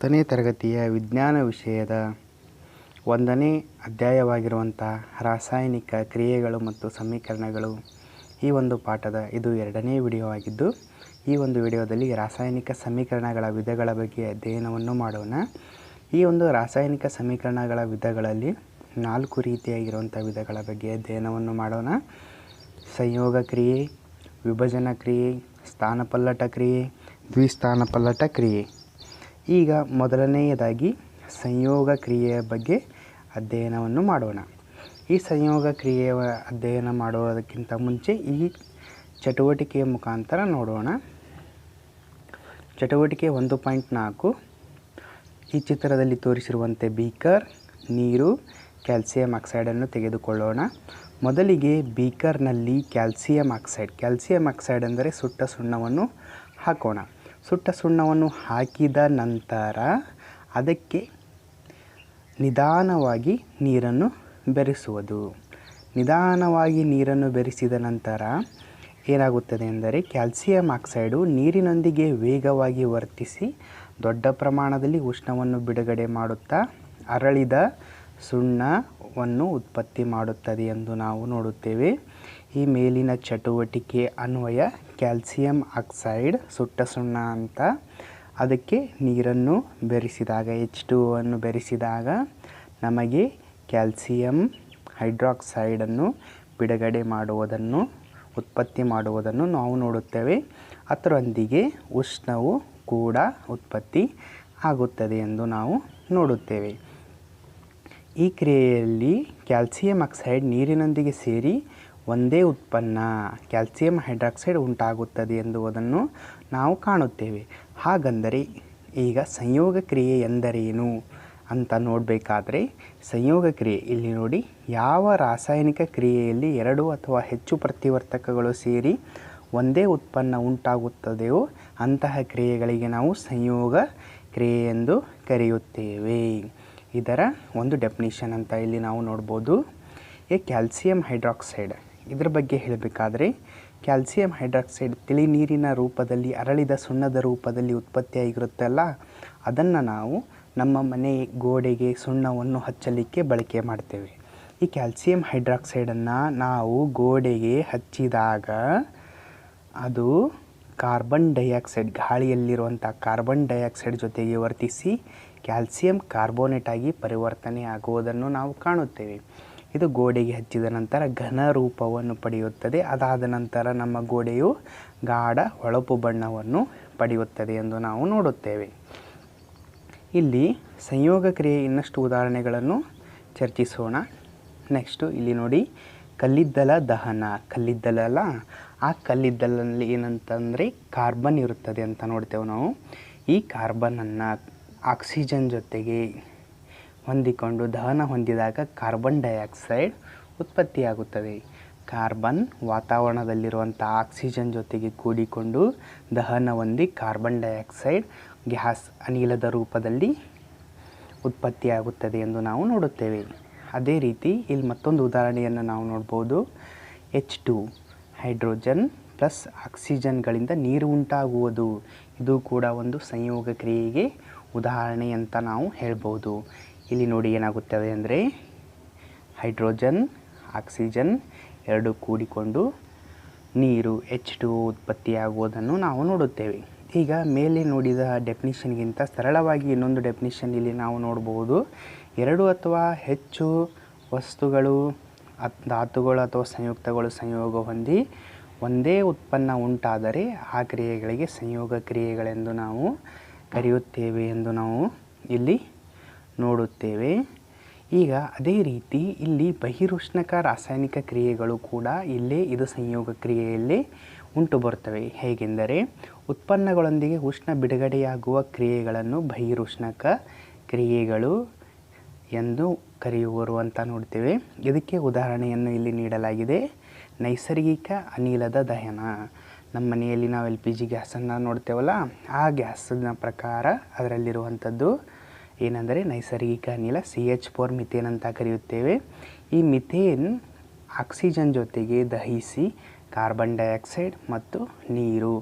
10ನೇ ತರಗತಿಯ ವಿಜ್ಞಾನ ವಿಷಯದ 1ನೇ ಅಧ್ಯಾಯವಾಗಿರುವಂಥ ರಾಸಾಯನಿಕ ಕ್ರಿಯೆಗಳು ಮತ್ತು ಸಮೀಕರಣಗಳು ಈ ಒಂದು ಪಾಠದ ಇದು 2ನೇ ವಿಡಿಯೋ ಆಗಿದ್ದು, ಈ ಒಂದು ವಿಡಿಯೋದಲ್ಲಿ ರಾಸಾಯನಿಕ ಸಮೀಕರಣಗಳ ವಿಧಗಳ ಬಗ್ಗೆ ಅಧ್ಯಯನವನ್ನು ಮಾಡೋಣ. ಈ ಒಂದು ರಾಸಾಯನಿಕ ಸಮೀಕರಣಗಳ ವಿಧಗಳಲ್ಲಿ 4 ರೀತಿಯಾಗಿರುವಂಥ ವಿಧಗಳ ಬಗ್ಗೆ ಅಧ್ಯಯನವನ್ನು ಮಾಡೋಣ. ಸಂಯೋಗ ಕ್ರಿಯೆ, ವಿಭಜನ ಕ್ರಿಯೆ, ಸ್ಥಾನಪಲ್ಲಟ ಕ್ರಿಯೆ, ದ್ವಿಸ್ಥಾನಪಲ್ಲಟ ಕ್ರಿಯೆ. ಈಗ ಮೊದಲನೆಯದಾಗಿ ಸಂಯೋಗ ಕ್ರಿಯೆಯ ಬಗ್ಗೆ ಅಧ್ಯಯನವನ್ನು ಮಾಡೋಣ. ಈ ಸಂಯೋಗ ಕ್ರಿಯೆಯ ಅಧ್ಯಯನ ಮಾಡುವುದಕ್ಕಿಂತ ಮುಂಚೆ ಈ ಚಟುವಟಿಕೆಯ ಮುಖಾಂತರ ನೋಡೋಣ. ಚಟುವಟಿಕೆ 1.4 ಈ ಚಿತ್ರದಲ್ಲಿ ತೋರಿಸಿರುವಂತೆ ಬೀಕರ್, ನೀರು, ಕ್ಯಾಲ್ಸಿಯಂ ಆಕ್ಸೈಡನ್ನು ತೆಗೆದುಕೊಳ್ಳೋಣ. ಮೊದಲಿಗೆ ಬೀಕರ್ನಲ್ಲಿ ಕ್ಯಾಲ್ಸಿಯಂ ಆಕ್ಸೈಡ್ ಅಂದರೆ ಸುಟ್ಟ ಸುಣ್ಣವನ್ನು ಹಾಕೋಣ. ಸುಟ್ಟ ಸುಣ್ಣವನ್ನು ಹಾಕಿದ ನಂತರ ಅದಕ್ಕೆ ನಿಧಾನವಾಗಿ ನೀರನ್ನು ಬೆರೆಸುವುದು. ನಿಧಾನವಾಗಿ ನೀರನ್ನು ಬೆರೆಸಿದ ನಂತರ ಏನಾಗುತ್ತದೆ ಎಂದರೆ ಕ್ಯಾಲ್ಸಿಯಂ ಆಕ್ಸೈಡು ನೀರಿನೊಂದಿಗೆ ವೇಗವಾಗಿ ವರ್ತಿಸಿ ದೊಡ್ಡ ಪ್ರಮಾಣದಲ್ಲಿ ಉಷ್ಣವನ್ನು ಬಿಡುಗಡೆ ಮಾಡುತ್ತಾ ಅರಳಿದ ಸುಣ್ಣವನ್ನು ಉತ್ಪತ್ತಿ ಮಾಡುತ್ತದೆ ಎಂದು ನಾವು ನೋಡುತ್ತೇವೆ. ಈ ಮೇಲಿನ ಚಟುವಟಿಕೆ ಅನ್ವಯ ಕ್ಯಾಲ್ಸಿಯಂ ಆಕ್ಸೈಡ್ ಸುಟ್ಟ ಸುಣ್ಣ ಅಂತ ಅದಕ್ಕೆ ನೀರನ್ನು ಬೆರೆಸಿದಾಗ H2O ಬೆರೆಸಿದಾಗ ನಮಗೆ ಕ್ಯಾಲ್ಸಿಯಂ ಹೈಡ್ರಾಕ್ಸೈಡನ್ನು ಬಿಡುಗಡೆ ಮಾಡುವುದನ್ನು ಉತ್ಪತ್ತಿ ಮಾಡುವುದನ್ನು ನಾವು ನೋಡುತ್ತೇವೆ. ಅದರೊಂದಿಗೆ ಉಷ್ಣವು ಕೂಡ ಉತ್ಪತ್ತಿ ಆಗುತ್ತದೆ ಎಂದು ನಾವು ನೋಡುತ್ತೇವೆ. ಈ ಕ್ರಿಯೆಯಲ್ಲಿ ಕ್ಯಾಲ್ಸಿಯಂ ಆಕ್ಸೈಡ್ ನೀರಿನೊಂದಿಗೆ ಸೇರಿ ಒಂದೇ ಉತ್ಪನ್ನ ಕ್ಯಾಲ್ಸಿಯಂ ಹೈಡ್ರಾಕ್ಸೈಡ್ ಉಂಟಾಗುತ್ತದೆ ಎಂಬುದನ್ನು ನಾವು ಕಾಣುತ್ತೇವೆ. ಹಾಗಂದರೆ ಈಗ ಸಂಯೋಗ ಕ್ರಿಯೆ ಎಂದರೇನು ಅಂತ ನೋಡಬೇಕಾದ್ರೆ, ಸಂಯೋಗ ಕ್ರಿಯೆ ಇಲ್ಲಿ ನೋಡಿ, ಯಾವ ರಾಸಾಯನಿಕ ಕ್ರಿಯೆಯಲ್ಲಿ 2 ಅಥವಾ ಹೆಚ್ಚು ಪ್ರತಿವರ್ತಕಗಳು ಸೇರಿ ಒಂದೇ ಉತ್ಪನ್ನ ಉಂಟಾಗುತ್ತದೆಯೋ ಅಂತಹ ಕ್ರಿಯೆಗಳಿಗೆ ನಾವು ಸಂಯೋಗ ಕ್ರಿಯೆ ಎಂದು ಕರೆಯುತ್ತೇವೆ. ಇದರ ಒಂದು ಡೆಫಿನಿಷನ್ ಅಂತ ಇಲ್ಲಿ ನಾವು ನೋಡ್ಬೋದು. ಕ್ಯಾಲ್ಸಿಯಂ ಹೈಡ್ರಾಕ್ಸೈಡ್ ಇದರ ಬಗ್ಗೆ ಹೇಳಬೇಕಾದ್ರೆ, ಕ್ಯಾಲ್ಸಿಯಂ ಹೈಡ್ರಾಕ್ಸೈಡ್ ತಿಳಿ ನೀರಿನ ರೂಪದಲ್ಲಿ ಅರಳಿದ ಸುಣ್ಣದ ರೂಪದಲ್ಲಿ ಉತ್ಪತ್ತಿಯಾಗಿರುತ್ತಲ್ಲ, ಅದನ್ನು ನಾವು ನಮ್ಮ ಮನೆ ಗೋಡೆಗೆ ಸುಣ್ಣವನ್ನು ಹಚ್ಚಲಿಕ್ಕೆ ಬಳಕೆ ಮಾಡ್ತೇವೆ. ಈ ಕ್ಯಾಲ್ಸಿಯಂ ಹೈಡ್ರಾಕ್ಸೈಡನ್ನು ನಾವು ಗೋಡೆಗೆ ಹಚ್ಚಿದಾಗ ಅದು ಕಾರ್ಬನ್ ಡೈಆಕ್ಸೈಡ್, ಗಾಳಿಯಲ್ಲಿರುವಂಥ ಕಾರ್ಬನ್ ಡೈಆಕ್ಸೈಡ್ ಜೊತೆಗೆ ವರ್ತಿಸಿ ಕ್ಯಾಲ್ಸಿಯಂ ಕಾರ್ಬೋನೇಟ್ ಆಗಿ ಪರಿವರ್ತನೆ ಆಗುವುದನ್ನು ನಾವು ಕಾಣುತ್ತೇವೆ. ಇದು ಗೋಡೆಗೆ ಹಚ್ಚಿದ ನಂತರ ಘನ ರೂಪವನ್ನು ಪಡೆಯುತ್ತದೆ. ಅದಾದ ನಂತರ ನಮ್ಮ ಗೋಡೆಯು ಗಾಢ ಹೊಳಪು ಬಣ್ಣವನ್ನು ಪಡೆಯುತ್ತದೆ ಎಂದು ನಾವು ನೋಡುತ್ತೇವೆ. ಇಲ್ಲಿ ಸಂಯೋಗ ಕ್ರಿಯೆ ಇನ್ನಷ್ಟು ಉದಾಹರಣೆಗಳನ್ನು ಚರ್ಚಿಸೋಣ. ನೆಕ್ಸ್ಟು ಇಲ್ಲಿ ನೋಡಿ, ಕಲ್ಲಿದ್ದಲ ದಹನ. ಕಲ್ಲಿದ್ದಲಲ್ಲ, ಆ ಕಲ್ಲಿದ್ದಲಲ್ಲಿ ಏನಂತಂದರೆ ಕಾರ್ಬನ್ ಇರುತ್ತದೆ ಅಂತ ನೋಡ್ತೇವೆ ನಾವು. ಈ ಕಾರ್ಬನನ್ನು ಆಕ್ಸಿಜನ್ ಜೊತೆಗೆ ಹೊಂದಿಕೊಂಡು ದಹನ ಹೊಂದಿದಾಗ ಕಾರ್ಬನ್ ಡೈಆಕ್ಸೈಡ್ ಉತ್ಪತ್ತಿಯಾಗುತ್ತದೆ. ಕಾರ್ಬನ್ ವಾತಾವರಣದಲ್ಲಿರುವಂಥ ಆಕ್ಸಿಜನ್ ಜೊತೆಗೆ ಕೂಡಿಕೊಂಡು ದಹನ ಹೊಂದಿ ಕಾರ್ಬನ್ ಡೈಆಕ್ಸೈಡ್ ಗ್ಯಾಸ್ ಅನಿಲದ ರೂಪದಲ್ಲಿ ಉತ್ಪತ್ತಿಯಾಗುತ್ತದೆ ಎಂದು ನಾವು ನೋಡುತ್ತೇವೆ. ಅದೇ ರೀತಿ ಇಲ್ಲಿ ಮತ್ತೊಂದು ಉದಾಹರಣೆಯನ್ನು ನಾವು ನೋಡ್ಬೋದು. H2 ಹೈಡ್ರೋಜನ್ ಪ್ಲಸ್ ಆಕ್ಸಿಜನ್ಗಳಿಂದ ನೀರು ಉಂಟಾಗುವುದು. ಇದು ಕೂಡ ಒಂದು ಸಂಯೋಗ ಕ್ರಿಯೆಗೆ ಉದಾಹರಣೆ ಅಂತ ನಾವು ಹೇಳ್ಬೋದು. ಇಲ್ಲಿ ನೋಡಿ ಏನಾಗುತ್ತದೆ ಅಂದರೆ ಹೈಡ್ರೋಜನ್ ಆಕ್ಸಿಜನ್ ಎರಡು ಕೂಡಿಕೊಂಡು ನೀರು H2O ಉತ್ಪತ್ತಿಯಾಗುವುದನ್ನು ನಾವು ನೋಡುತ್ತೇವೆ. ಈಗ ಮೇಲೆ ನೋಡಿದ ಡೆಫಿನಿಷನ್ಗಿಂತ ಸರಳವಾಗಿ ಇನ್ನೊಂದು ಡೆಫಿನಿಷನ್ ಇಲ್ಲಿ ನಾವು ನೋಡ್ಬೋದು. 2 ಅಥವಾ ಹೆಚ್ಚು ವಸ್ತುಗಳು, ಧಾತುಗಳು ಅಥವಾ ಸಂಯುಕ್ತಗಳು ಸಂಯೋಗ ಹೊಂದಿ ಒಂದೇ ಉತ್ಪನ್ನ ಉಂಟಾದರೆ ಆ ಕ್ರಿಯೆಗಳಿಗೆ ಸಂಯೋಗ ಕ್ರಿಯೆಗಳೆಂದು ನಾವು ಕರೆಯುತ್ತೇವೆ ಎಂದು ನಾವು ಇಲ್ಲಿ ನೋಡುತ್ತೇವೆ. ಈಗ ಅದೇ ರೀತಿ ಇಲ್ಲಿ ಬಹಿರುಷ್ಣಕ ರಾಸಾಯನಿಕ ಕ್ರಿಯೆಗಳು ಕೂಡ ಇಲ್ಲೇ ಇದು ಸಂಯೋಗ ಕ್ರಿಯೆಯಲ್ಲೇ ಉಂಟು ಬರುತ್ತವೆ. ಹೇಗೆಂದರೆ ಉತ್ಪನ್ನಗಳೊಂದಿಗೆ ಉಷ್ಣ ಬಿಡುಗಡೆಯಾಗುವ ಕ್ರಿಯೆಗಳನ್ನು ಬಹಿರುಷ್ಣಕ ಕ್ರಿಯೆಗಳು ಎಂದು ಕರೆಯುವರು ಅಂತ ನೋಡ್ತೇವೆ. ಇದಕ್ಕೆ ಉದಾಹರಣೆಯನ್ನು ಇಲ್ಲಿ ನೀಡಲಾಗಿದೆ. ನೈಸರ್ಗಿಕ ಅನಿಲದ ದಹನ. ನಮ್ಮ ಮನೆಯಲ್ಲಿ ನಾವು LPG ಗ್ಯಾಸನ್ನು ನೋಡ್ತೇವಲ್ಲ, ಆ ಗ್ಯಾಸಿನ ಪ್ರಕಾರ ಅದರಲ್ಲಿರುವಂಥದ್ದು ಏನೆಂದರೆ ನೈಸರ್ಗಿಕ ಅನಿಲ CH4 ಮಿಥೇನ್ ಅಂತ ಕರೆಯುತ್ತೇವೆ. ಈ ಮಿಥೇನ್ ಆಕ್ಸಿಜನ್ ಜೊತೆಗೆ ದಹಿಸಿ ಕಾರ್ಬನ್ ಡೈಆಕ್ಸೈಡ್ ಮತ್ತು ನೀರು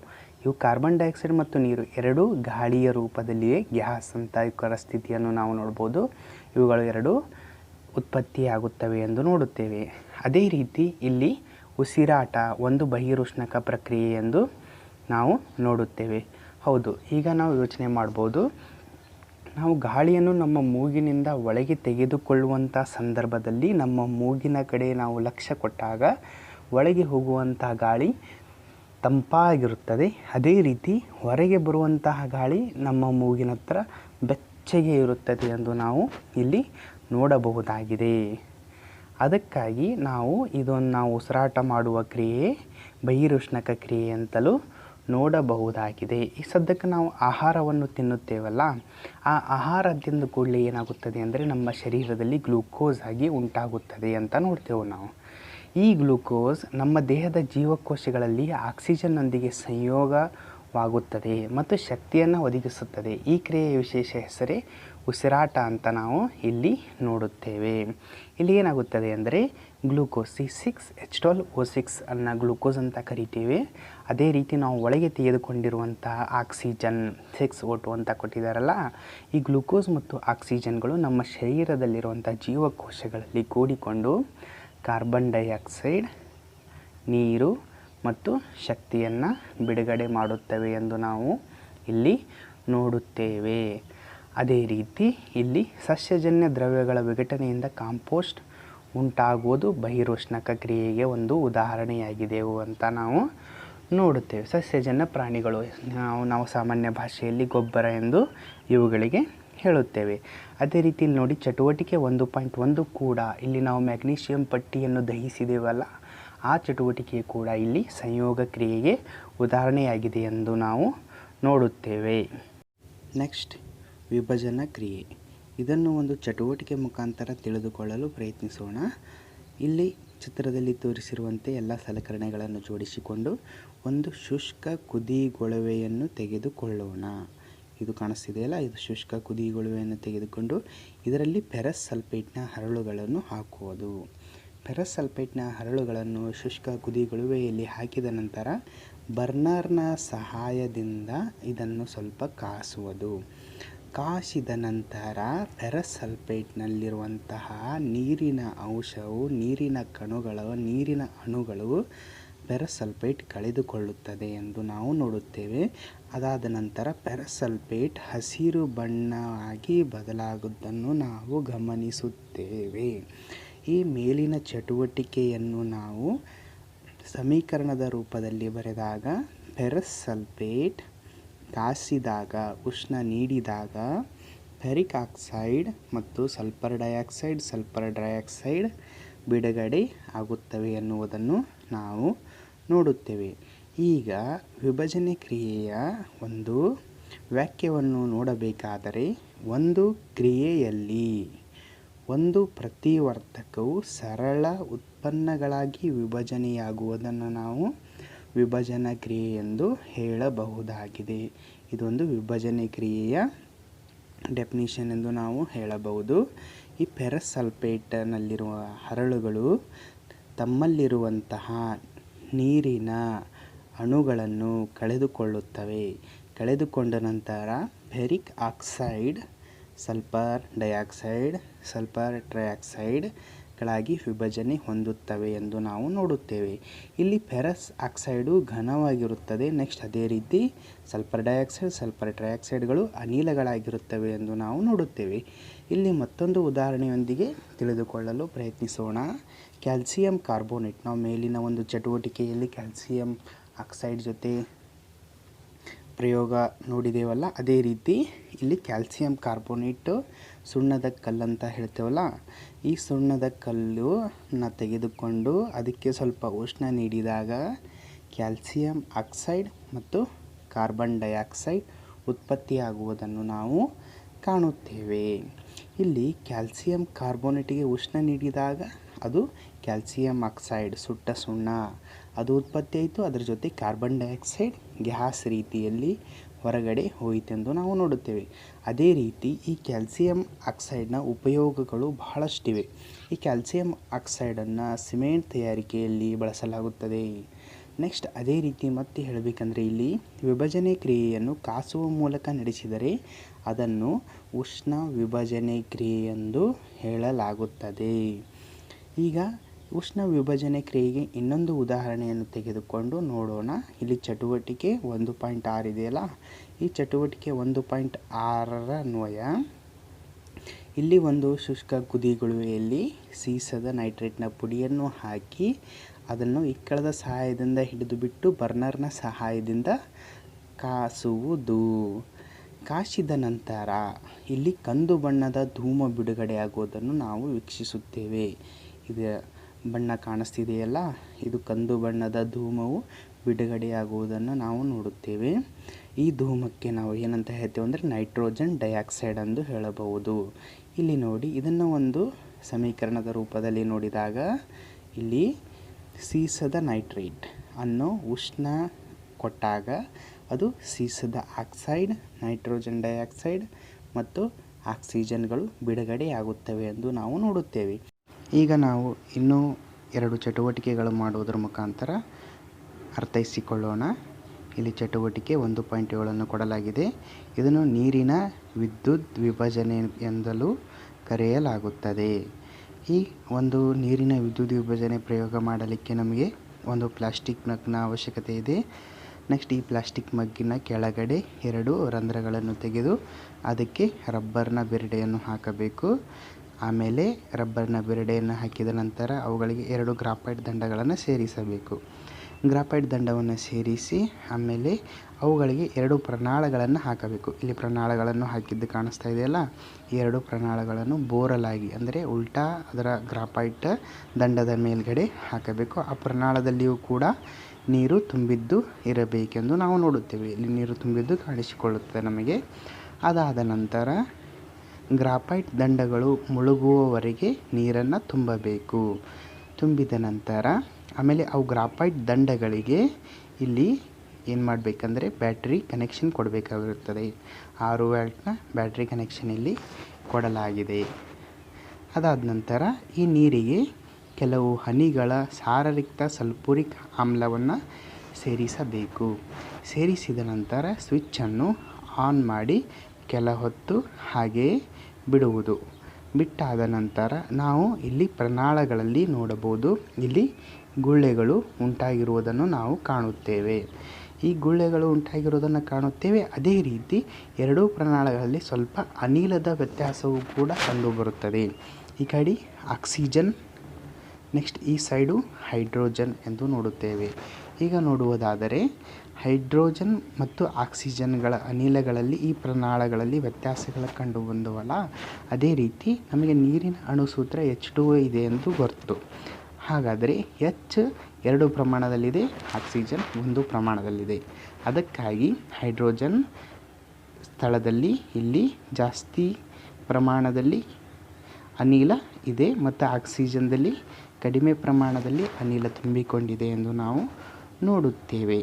ಇವು ಕಾರ್ಬನ್ ಡೈಆಕ್ಸೈಡ್ ಮತ್ತು ನೀರು ಎರಡೂ ಗಾಳಿಯ ರೂಪದಲ್ಲಿಯೇ ಗ್ಯಾಸ್ ಅಂತ ಸ್ಥಿತಿಯನ್ನು ನಾವು ನೋಡ್ಬೋದು. ಇವುಗಳು ಎರಡು ಉತ್ಪತ್ತಿಯಾಗುತ್ತವೆ ಎಂದು ನೋಡುತ್ತೇವೆ. ಅದೇ ರೀತಿ ಇಲ್ಲಿ ಉಸಿರಾಟ ಒಂದು ಬಹಿರುಷ್ಣಕ ಪ್ರಕ್ರಿಯೆ ಎಂದು ನಾವು ನೋಡುತ್ತೇವೆ. ಹೌದು, ಈಗ ನಾವು ಯೋಚನೆ ಮಾಡ್ಬೋದು, ನಾವು ಗಾಳಿಯನ್ನು ನಮ್ಮ ಮೂಗಿನಿಂದ ಒಳಗೆ ತೆಗೆದುಕೊಳ್ಳುವಂಥ ಸಂದರ್ಭದಲ್ಲಿ ನಮ್ಮ ಮೂಗಿನ ಕಡೆ ನಾವು ಲಕ್ಷ್ಯ ಕೊಟ್ಟಾಗ ಒಳಗೆ ಹೋಗುವಂಥ ಗಾಳಿ ತಂಪಾಗಿರುತ್ತದೆ. ಅದೇ ರೀತಿ ಹೊರಗೆ ಬರುವಂತಹ ಗಾಳಿ ನಮ್ಮ ಮೂಗಿನ ಹತ್ರ ಬೆಚ್ಚಗೆ ಇರುತ್ತದೆ ಎಂದು ನಾವು ಇಲ್ಲಿ ನೋಡಬಹುದಾಗಿದೆ. ಅದಕ್ಕಾಗಿ ನಾವು ಉಸಿರಾಟ ಮಾಡುವ ಕ್ರಿಯೆ ಬಹಿರುಷ್ಣಕ ಕ್ರಿಯೆ ಅಂತಲೂ ನೋಡಬಹುದಾಗಿದೆ. ಈ ಸದ್ಯಕ್ಕೆ ನಾವು ಆಹಾರವನ್ನು ತಿನ್ನುತ್ತೇವಲ್ಲ, ಆ ಆಹಾರ ತಿಂದ ಕೂಡಲೇ ಏನಾಗುತ್ತದೆ ಅಂದರೆ ನಮ್ಮ ಶರೀರದಲ್ಲಿ ಗ್ಲೂಕೋಸ್ ಆಗಿ ಉಂಟಾಗುತ್ತದೆ ಅಂತ ನೋಡ್ತೇವೆ ನಾವು. ಈ ಗ್ಲೂಕೋಸ್ ನಮ್ಮ ದೇಹದ ಜೀವಕೋಶಗಳಲ್ಲಿ ಆಕ್ಸಿಜನ್ನೊಂದಿಗೆ ಸಂಯೋಗವಾಗುತ್ತದೆ ಮತ್ತು ಶಕ್ತಿಯನ್ನು ಒದಗಿಸುತ್ತದೆ. ಈ ಕ್ರಿಯೆಯ ವಿಶೇಷ ಹೆಸರೇ ಉಸಿರಾಟ ಅಂತ ನಾವು ಇಲ್ಲಿ ನೋಡುತ್ತೇವೆ. ಇಲ್ಲಿ ಏನಾಗುತ್ತದೆ ಅಂದರೆ ಗ್ಲೂಕೋಸ್ C6H12O6 ಅನ್ನು ಗ್ಲೂಕೋಸ್ ಅಂತ ಕರಿತೇವೆ. ಅದೇ ರೀತಿ ನಾವು ಒಳಗೆ ತೆಗೆದುಕೊಂಡಿರುವಂಥ ಆಕ್ಸಿಜನ್ 6O2 ಅಂತ ಕೊಟ್ಟಿದ್ದಾರಲ್ಲ, ಈ ಗ್ಲೂಕೋಸ್ ಮತ್ತು ಆಕ್ಸಿಜನ್ಗಳು ನಮ್ಮ ಶರೀರದಲ್ಲಿರುವಂಥ ಜೀವಕೋಶಗಳಲ್ಲಿ ಕೂಡಿಕೊಂಡು ಕಾರ್ಬನ್ ಡೈಆಕ್ಸೈಡ್, ನೀರು ಮತ್ತು ಶಕ್ತಿಯನ್ನು ಬಿಡುಗಡೆ ಮಾಡುತ್ತವೆ ಎಂದು ನಾವು ಇಲ್ಲಿ ನೋಡುತ್ತೇವೆ. ಅದೇ ರೀತಿ ಇಲ್ಲಿ ಸಸ್ಯಜನ್ಯ ದ್ರವ್ಯಗಳ ವಿಘಟನೆಯಿಂದ ಕಾಂಪೋಸ್ಟ್ ಉಂಟಾಗುವುದು ಬಹಿರುಷ್ಣಕ ಕ್ರಿಯೆಗೆ ಒಂದು ಉದಾಹರಣೆಯಾಗಿದೆವು ಅಂತ ನಾವು ನೋಡುತ್ತೇವೆ. ಸಸ್ಯಜನ್ಯ ಪ್ರಾಣಿಗಳು ನಾವು ಸಾಮಾನ್ಯ ಭಾಷೆಯಲ್ಲಿ ಗೊಬ್ಬರ ಎಂದು ಇವುಗಳಿಗೆ ಹೇಳುತ್ತೇವೆ. ಅದೇ ರೀತಿ ಇಲ್ಲಿ ನೋಡಿ ಚಟುವಟಿಕೆ 1.1 ಕೂಡ ಇಲ್ಲಿ ನಾವು ಮ್ಯಾಗ್ನೀಷಿಯಂ ಪಟ್ಟಿಯನ್ನು ದಹಿಸಿದೆವಲ್ಲ, ಆ ಚಟುವಟಿಕೆ ಕೂಡ ಇಲ್ಲಿ ಸಂಯೋಗ ಕ್ರಿಯೆಗೆ ಉದಾಹರಣೆಯಾಗಿದೆ ಎಂದು ನಾವು ನೋಡುತ್ತೇವೆ. ನೆಕ್ಸ್ಟ್ ವಿಭಜನಾ ಕ್ರಿಯೆ. ಇದನ್ನು ಒಂದು ಚಟುವಟಿಕೆ ಮುಖಾಂತರ ತಿಳಿದುಕೊಳ್ಳಲು ಪ್ರಯತ್ನಿಸೋಣ. ಇಲ್ಲಿ ಚಿತ್ರದಲ್ಲಿ ತೋರಿಸಿರುವಂತೆ ಎಲ್ಲ ಸಲಕರಣೆಗಳನ್ನು ಜೋಡಿಸಿಕೊಂಡು ಒಂದು ಶುಷ್ಕ ಕುದಿಗೊಳವೆಯನ್ನು ತೆಗೆದುಕೊಳ್ಳೋಣ. ಇದು ಕಾಣಿಸ್ತಿದೆಯಲ್ಲ, ಇದು ಶುಷ್ಕ ಕುದಿಗೊಳವೆಯನ್ನು ತೆಗೆದುಕೊಂಡು ಇದರಲ್ಲಿ ಫೆರಸ್ ಸಲ್ಫೇಟ್ನ ಹರಳುಗಳನ್ನು ಹಾಕುವುದು. ಫೆರಸ್ ಸಲ್ಫೇಟ್ನ ಹರಳುಗಳನ್ನು ಶುಷ್ಕ ಕುದಿಗೊಳವೆಯಲ್ಲಿ ಹಾಕಿದ ನಂತರ ಬರ್ನರ್ನ ಸಹಾಯದಿಂದ ಇದನ್ನು ಸ್ವಲ್ಪ ಕಾಸುವುದು. ಕಾಸಿದ ನಂತರ ಫೆರಸ್ ಸಲ್ಫೇಟ್ನಲ್ಲಿರುವಂತಹ ನೀರಿನ ಅಂಶವು ನೀರಿನ ಅಣುಗಳು ಫೆರಸ್ ಸಲ್ಫೇಟ್ ಕಳೆದುಕೊಳ್ಳುತ್ತದೆ ಎಂದು ನಾವು ನೋಡುತ್ತೇವೆ. ಅದಾದ ನಂತರ ಫೆರಸ್ ಸಲ್ಫೇಟ್ ಹಸಿರು ಬಣ್ಣವಾಗಿ ಬದಲಾಗುವುದನ್ನು ನಾವು ಗಮನಿಸುತ್ತೇವೆ. ಈ ಮೇಲಿನ ಚಟುವಟಿಕೆಯನ್ನು ನಾವು ಸಮೀಕರಣದ ರೂಪದಲ್ಲಿ ಬರೆದಾಗ ಫೆರಸ್ ಸಲ್ಫೇಟ್ ಕಾಸಿದಾಗ, ಉಷ್ಣ ನೀಡಿದಾಗ ಫೆರಿಕ್ ಆಕ್ಸೈಡ್ ಮತ್ತು ಸಲ್ಫರ್ ಡೈಆಕ್ಸೈಡ್ ಬಿಡುಗಡೆ ಆಗುತ್ತವೆ ಎನ್ನುವುದನ್ನು ನಾವು ನೋಡುತ್ತೇವೆ. ಈಗ ವಿಭಜನೆ ಕ್ರಿಯೆಯ ಒಂದು ವ್ಯಾಖ್ಯೆಯನ್ನು ನೋಡಬೇಕಾದರೆ, ಒಂದು ಕ್ರಿಯೆಯಲ್ಲಿ ಒಂದು ಪ್ರತಿವರ್ತಕವು ಸರಳ ಉತ್ಪನ್ನಗಳಾಗಿ ವಿಭಜನೆಯಾಗುವುದನ್ನು ನಾವು ವಿಭಜನಾ ಕ್ರಿಯೆ ಎಂದು ಹೇಳಬಹುದಾಗಿದೆ. ಇದೊಂದು ವಿಭಜನೆ ಕ್ರಿಯೆಯ ಡೆಫಿನಿಷನ್ ಎಂದು ನಾವು ಹೇಳಬಹುದು. ಈ ಫೆರಸ್ ಸಲ್ಫೇಟ್ನಲ್ಲಿರುವ ಹರಳುಗಳು ತಮ್ಮಲ್ಲಿರುವಂತಹ ನೀರಿನ ಅಣುಗಳನ್ನು ಕಳೆದುಕೊಳ್ಳುತ್ತವೆ. ಕಳೆದುಕೊಂಡ ನಂತರ ಫೆರಿಕ್ ಆಕ್ಸೈಡ್, ಸಲ್ಫರ್ ಟ್ರೈಆಕ್ಸೈಡ್ಗಳಾಗಿ ವಿಭಜನೆ ಹೊಂದುತ್ತವೆ ಎಂದು ನಾವು ನೋಡುತ್ತೇವೆ. ಇಲ್ಲಿ ಫೆರಸ್ ಆಕ್ಸೈಡು ಘನವಾಗಿರುತ್ತದೆ. ನೆಕ್ಸ್ಟ್ ಅದೇ ರೀತಿ ಸಲ್ಫರ್ ಟ್ರೈಆಕ್ಸೈಡ್ಗಳು ಅನಿಲಗಳಾಗಿರುತ್ತವೆ ಎಂದು ನಾವು ನೋಡುತ್ತೇವೆ. ಇಲ್ಲಿ ಮತ್ತೊಂದು ಉದಾಹರಣೆಯೊಂದಿಗೆ ತಿಳಿದುಕೊಳ್ಳಲು ಪ್ರಯತ್ನಿಸೋಣ. ಕ್ಯಾಲ್ಸಿಯಂ ಕಾರ್ಬೋನೇಟ್, ನಾವು ಮೇಲಿನ ಒಂದು ಚಟುವಟಿಕೆಯಲ್ಲಿ ಕ್ಯಾಲ್ಸಿಯಂ ಆಕ್ಸೈಡ್ ಜೊತೆ ಪ್ರಯೋಗ ನೋಡಿದ್ದೇವಲ್ಲ, ಅದೇ ರೀತಿ ಇಲ್ಲಿ ಕ್ಯಾಲ್ಸಿಯಂ ಕಾರ್ಬೋನೇಟ್ ಸುಣ್ಣದ ಕಲ್ಲಂತ ಹೇಳ್ತೇವಲ್ಲ, ಈ ಸುಣ್ಣದ ಕಲ್ಲನ್ನು ತೆಗೆದುಕೊಂಡು ಅದಕ್ಕೆ ಸ್ವಲ್ಪ ಉಷ್ಣ ನೀಡಿದಾಗ ಕ್ಯಾಲ್ಸಿಯಂ ಆಕ್ಸೈಡ್ ಮತ್ತು ಕಾರ್ಬನ್ ಡೈಆಕ್ಸೈಡ್ ಉತ್ಪತ್ತಿಯಾಗುವುದನ್ನು ನಾವು ಕಾಣುತ್ತೇವೆ. ಇಲ್ಲಿ ಕ್ಯಾಲ್ಸಿಯಂ ಕಾರ್ಬೋನೇಟಿಗೆ ಉಷ್ಣ ನೀಡಿದಾಗ ಅದು ಕ್ಯಾಲ್ಸಿಯಂ ಆಕ್ಸೈಡ್, ಸುಟ್ಟ ಸುಣ್ಣ, ಅದು ಉತ್ಪತ್ತಿಯಾಯಿತು. ಅದರ ಜೊತೆ ಕಾರ್ಬನ್ ಡೈಆಕ್ಸೈಡ್ ಗ್ಯಾಸ್ ರೀತಿಯಲ್ಲಿ ಹೊರಗಡೆ ಹೋಯಿತೆಂದು ನಾವು ನೋಡುತ್ತೇವೆ. ಅದೇ ರೀತಿ ಈ ಕ್ಯಾಲ್ಸಿಯಂ ಆಕ್ಸೈಡ್ನ ಉಪಯೋಗಗಳು ಬಹಳಷ್ಟಿವೆ. ಈ ಕ್ಯಾಲ್ಸಿಯಂ ಆಕ್ಸೈಡನ್ನು ಸಿಮೆಂಟ್ ತಯಾರಿಕೆಯಲ್ಲಿ ಬಳಸಲಾಗುತ್ತದೆ. ನೆಕ್ಸ್ಟ್ ಅದೇ ರೀತಿ ಮತ್ತೆ ಹೇಳಬೇಕಂದ್ರೆ ಇಲ್ಲಿ ವಿಭಜನೆ ಕ್ರಿಯೆಯನ್ನು ಕಾಸುವ ಮೂಲಕ ನಡೆಸಿದರೆ ಅದನ್ನು ಉಷ್ಣ ವಿಭಜನೆ ಕ್ರಿಯೆ ಎಂದು ಹೇಳಲಾಗುತ್ತದೆ. ಈಗ ಉಷ್ಣ ವಿಭಜನೆ ಕ್ರಿಯೆಗೆ ಇನ್ನೊಂದು ಉದಾಹರಣೆಯನ್ನು ತೆಗೆದುಕೊಂಡು ನೋಡೋಣ. ಇಲ್ಲಿ ಚಟುವಟಿಕೆ 1.6 ಇದೆಯಲ್ಲ, ಈ ಚಟುವಟಿಕೆ 1.6ರ ಅನ್ವಯ ಇಲ್ಲಿ ಒಂದು ಶುಷ್ಕ ಕುದಿಗುಳುವೆಯಲ್ಲಿ ಸೀಸದ ನೈಟ್ರೇಟ್ನ ಪುಡಿಯನ್ನು ಹಾಕಿ ಅದನ್ನು ಇಕ್ಕಳದ ಸಹಾಯದಿಂದ ಹಿಡಿದುಬಿಟ್ಟು ಬರ್ನರ್ನ ಸಹಾಯದಿಂದ ಕಾಸುವುದು. ಕಾಸಿದ ನಂತರ ಇಲ್ಲಿ ಕಂದು ಬಣ್ಣದ ಧೂಮ ಬಿಡುಗಡೆಯಾಗುವುದನ್ನು ನಾವು ವೀಕ್ಷಿಸುತ್ತೇವೆ. ಇದು ಬಣ್ಣ ಕಾಣಿಸ್ತಿದೆಯಲ್ಲ, ಇದು ಕಂದು ಬಣ್ಣದ ಧೂಮವು ಬಿಡುಗಡೆಯಾಗುವುದನ್ನು ನಾವು ನೋಡುತ್ತೇವೆ. ಈ ಧೂಮಕ್ಕೆ ನಾವು ಏನಂತ ಹೇಳ್ತೇವೆ ಅಂದರೆ ನೈಟ್ರೋಜನ್ ಡೈಆಕ್ಸೈಡ್ ಎಂದು ಹೇಳಬಹುದು. ಇಲ್ಲಿ ನೋಡಿ, ಇದನ್ನು ಒಂದು ಸಮೀಕರಣದ ರೂಪದಲ್ಲಿ ನೋಡಿದಾಗ ಇಲ್ಲಿ ಸೀಸದ ನೈಟ್ರೇಟ್ ಅನ್ನು ಉಷ್ಣ ಕೊಟ್ಟಾಗ ಅದು ಸೀಸದ ಆಕ್ಸೈಡ್, ನೈಟ್ರೋಜನ್ ಡೈಆಕ್ಸೈಡ್ ಮತ್ತು ಆಕ್ಸಿಜನ್ಗಳು ಬಿಡುಗಡೆಯಾಗುತ್ತವೆ ಎಂದು ನಾವು ನೋಡುತ್ತೇವೆ. ಈಗ ನಾವು ಇನ್ನೂ 2 ಚಟುವಟಿಕೆಗಳು ಮಾಡುವುದರ ಮುಖಾಂತರ ಅರ್ಥೈಸಿಕೊಳ್ಳೋಣ. ಇಲ್ಲಿ ಚಟುವಟಿಕೆ 1.7 ಕೊಡಲಾಗಿದೆ. ಇದನ್ನು ನೀರಿನ ವಿದ್ಯುತ್ ವಿಭಜನೆ ಎಂದಲೂ ಕರೆಯಲಾಗುತ್ತದೆ. ಈ ಒಂದು ನೀರಿನ ವಿದ್ಯುತ್ ವಿಭಜನೆ ಪ್ರಯೋಗ ಮಾಡಲಿಕ್ಕೆ ನಮಗೆ ಒಂದು ಪ್ಲಾಸ್ಟಿಕ್ ಮಗ್ಗಿನ ಅವಶ್ಯಕತೆ ಇದೆ. ನೆಕ್ಸ್ಟ್ ಈ ಪ್ಲಾಸ್ಟಿಕ್ ಮಗ್ಗಿನ ಕೆಳಗಡೆ 2 ರಂಧ್ರಗಳನ್ನು ತೆಗೆದು ಅದಕ್ಕೆ ರಬ್ಬರ್ನ ಬೆರಡೆಯನ್ನು ಹಾಕಬೇಕು. ಆಮೇಲೆ ರಬ್ಬರ್ನ ಬೆರಡೆಯನ್ನು ಹಾಕಿದ ನಂತರ ಅವುಗಳಿಗೆ 2 ಗ್ರಾಫೈಟ್ ದಂಡಗಳನ್ನು ಸೇರಿಸಬೇಕು. ಗ್ರಾಫೈಟ್ ದಂಡವನ್ನು ಸೇರಿಸಿ ಆಮೇಲೆ ಅವುಗಳಿಗೆ 2 ಪ್ರನಾಳಗಳನ್ನು ಹಾಕಬೇಕು. ಇಲ್ಲಿ ಪ್ರನಾಳಗಳನ್ನು ಹಾಕಿದ್ದು ಕಾಣಿಸ್ತಾ ಇದೆಯಲ್ಲ, ಈ 2 ಪ್ರನಾಳಗಳನ್ನು ಬೋರಲಾಗಿ ಅಂದರೆ ಉಲ್ಟಾ ಅದರ ಗ್ರಾಫೈಟ್ ದಂಡದ ಮೇಲ್ಗಡೆ ಹಾಕಬೇಕು. ಆ ಪ್ರನಾಳದಲ್ಲಿಯೂ ಕೂಡ ನೀರು ತುಂಬಿದ್ದು ಇರಬೇಕೆಂದು ನಾವು ನೋಡುತ್ತೇವೆ. ಇಲ್ಲಿ ನೀರು ತುಂಬಿದ್ದು ಕಾಣಿಸಿಕೊಳ್ಳುತ್ತದೆ ನಮಗೆ. ಅದಾದ ನಂತರ ಗ್ರಾಫೈಟ್ ದಂಡಗಳು ಮುಳುಗುವವರೆಗೆ ನೀರನ್ನು ತುಂಬಬೇಕು. ತುಂಬಿದ ನಂತರ ಆಮೇಲೆ ಅವು ಗ್ರಾಫೈಟ್ ದಂಡಗಳಿಗೆ ಇಲ್ಲಿ ಏನು ಮಾಡಬೇಕಂದ್ರೆ ಬ್ಯಾಟ್ರಿ ಕನೆಕ್ಷನ್ ಕೊಡಬೇಕಾಗಿರುತ್ತದೆ. 6 ವ್ಯಾಟ್ನ ಬ್ಯಾಟ್ರಿ ಕನೆಕ್ಷನ್ ಇಲ್ಲಿ ಕೊಡಲಾಗಿದೆ. ಅದಾದ ನಂತರ ಈ ನೀರಿಗೆ ಕೆಲವು ಹನಿಗಳ ಸಾರರಿಕ್ತ ಸಲ್ಫ್ಯೂರಿಕ್ ಆಮ್ಲವನ್ನು ಸೇರಿಸಬೇಕು. ಸೇರಿಸಿದ ನಂತರ ಸ್ವಿಚ್ಚನ್ನು ಆನ್ ಮಾಡಿ ಕೆಲ ಹೊತ್ತು ಹಾಗೆಯೇ ಬಿಡುವುದು. ಬಿಟ್ಟಾದ ನಂತರ ನಾವು ಇಲ್ಲಿ ಪ್ರನಾಳಗಳಲ್ಲಿ ನೋಡಬಹುದು, ಇಲ್ಲಿ ಗುಳ್ಳೆಗಳು ಉಂಟಾಗಿರುವುದನ್ನು ನಾವು ಕಾಣುತ್ತೇವೆ. ಈ ಗುಳ್ಳೆಗಳು ಉಂಟಾಗಿರುವುದನ್ನು ಕಾಣುತ್ತೇವೆ. ಅದೇ ರೀತಿ 2 ಪ್ರನಾಳಗಳಲ್ಲಿ ಸ್ವಲ್ಪ ಅನಿಲದ ವ್ಯತ್ಯಾಸವೂ ಕೂಡ ಕಂಡುಬರುತ್ತದೆ. ಈ ಕಡೆ ಆಕ್ಸಿಜನ್, ನೆಕ್ಸ್ಟ್ ಈ ಸೈಡು ಹೈಡ್ರೋಜನ್ ಎಂದು ನೋಡುತ್ತೇವೆ. ಈಗ ನೋಡುವುದಾದರೆ ಹೈಡ್ರೋಜನ್ ಮತ್ತು ಆಕ್ಸಿಜನ್ಗಳ ಅನಿಲಗಳಲ್ಲಿ ಈ ಪ್ರನಾಳಗಳಲ್ಲಿ ವ್ಯತ್ಯಾಸಗಳು ಕಂಡು ಬಂದವಲ್ಲ, ಅದೇ ರೀತಿ ನಮಗೆ ನೀರಿನ ಅಣುಸೂತ್ರ H2O ಇದೆ ಎಂದು ಗೊತ್ತು. ಹಾಗಾದರೆ H 2 ಪ್ರಮಾಣದಲ್ಲಿದೆ, ಆಕ್ಸಿಜನ್ 1 ಪ್ರಮಾಣದಲ್ಲಿದೆ. ಅದಕ್ಕಾಗಿ ಹೈಡ್ರೋಜನ್ ಸ್ಥಳದಲ್ಲಿ ಇಲ್ಲಿ ಜಾಸ್ತಿ ಪ್ರಮಾಣದಲ್ಲಿ ಅನಿಲ ಇದೆ ಮತ್ತು ಆಕ್ಸಿಜನ್ದಲ್ಲಿ ಕಡಿಮೆ ಪ್ರಮಾಣದಲ್ಲಿ ಅನಿಲ ತುಂಬಿಕೊಂಡಿದೆ ಎಂದು ನಾವು ನೋಡುತ್ತೇವೆ.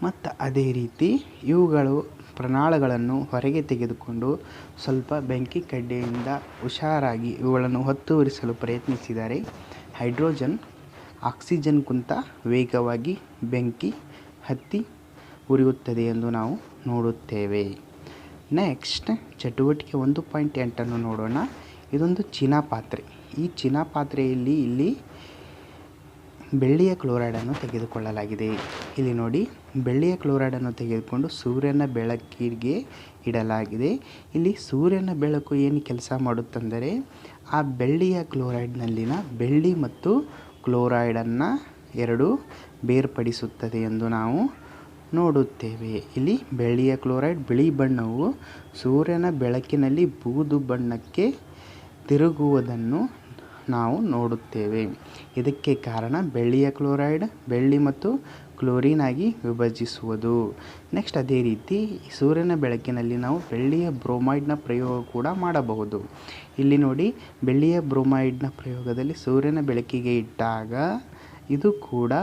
ಮತ್ತು ಅದೇ ರೀತಿ ಇವುಗಳು ಪ್ರನಾಳಗಳನ್ನು ಹೊರಗೆ ತೆಗೆದುಕೊಂಡು ಸ್ವಲ್ಪ ಬೆಂಕಿ ಕಡ್ಡಿಯಿಂದ ಹುಷಾರಾಗಿ ಇವುಗಳನ್ನು ಹೊತ್ತು ಉರಿಸಲು ಪ್ರಯತ್ನಿಸಿದರೆ ಹೈಡ್ರೋಜನ್ ಆಕ್ಸಿಜನ್ಗಿಂತ ವೇಗವಾಗಿ ಬೆಂಕಿ ಹತ್ತಿ ಉರಿಯುತ್ತದೆ ಎಂದು ನಾವು ನೋಡುತ್ತೇವೆ. ನೆಕ್ಸ್ಟ್ ಚಟುವಟಿಕೆ 1.8 ನೋಡೋಣ. ಇದೊಂದು ಚೀನಾ ಪಾತ್ರೆ. ಈ ಚೀನಾ ಪಾತ್ರೆಯಲ್ಲಿ ಇಲ್ಲಿ ಬೆಳ್ಳಿಯ ಕ್ಲೋರೈಡನ್ನು ತೆಗೆದುಕೊಳ್ಳಲಾಗಿದೆ. ಇಲ್ಲಿ ನೋಡಿ, ಬೆಳ್ಳಿಯ ಕ್ಲೋರೈಡನ್ನು ತೆಗೆದುಕೊಂಡು ಸೂರ್ಯನ ಬೆಳಕಿಗೆ ಇಡಲಾಗಿದೆ. ಇಲ್ಲಿ ಸೂರ್ಯನ ಬೆಳಕು ಏನು ಕೆಲಸ ಮಾಡುತ್ತಂದರೆ ಆ ಬೆಳ್ಳಿಯ ಕ್ಲೋರೈಡ್ನಲ್ಲಿನ ಬೆಳ್ಳಿ ಮತ್ತು ಕ್ಲೋರೈಡನ್ನು 2 ಬೇರ್ಪಡಿಸುತ್ತದೆ ಎಂದು ನಾವು ನೋಡುತ್ತೇವೆ. ಇಲ್ಲಿ ಬೆಳ್ಳಿಯ ಕ್ಲೋರೈಡ್ ಬಿಳಿ ಬಣ್ಣವು ಸೂರ್ಯನ ಬೆಳಕಿನಲ್ಲಿ ಬೂದು ಬಣ್ಣಕ್ಕೆ ತಿರುಗುವುದನ್ನು ನಾವು ನೋಡುತ್ತೇವೆ. ಇದಕ್ಕೆ ಕಾರಣ ಬೆಳ್ಳಿಯ ಕ್ಲೋರೈಡ್ ಬೆಳ್ಳಿ ಮತ್ತು ಕ್ಲೋರಿನ್ ಆಗಿ ವಿಭಜಿಸುವುದು. ನೆಕ್ಸ್ಟ್ ಅದೇ ರೀತಿ ಸೂರ್ಯನ ಬೆಳಕಿನಲ್ಲಿ ನಾವು ಬೆಳ್ಳಿಯ ಬ್ರೋಮೈಡ್ನ ಪ್ರಯೋಗ ಕೂಡ ಮಾಡಬಹುದು. ಇಲ್ಲಿ ನೋಡಿ, ಬೆಳ್ಳಿಯ ಬ್ರೋಮೈಡ್ನ ಪ್ರಯೋಗದಲ್ಲಿ ಸೂರ್ಯನ ಬೆಳಕಿಗೆ ಇಟ್ಟಾಗ ಇದು ಕೂಡ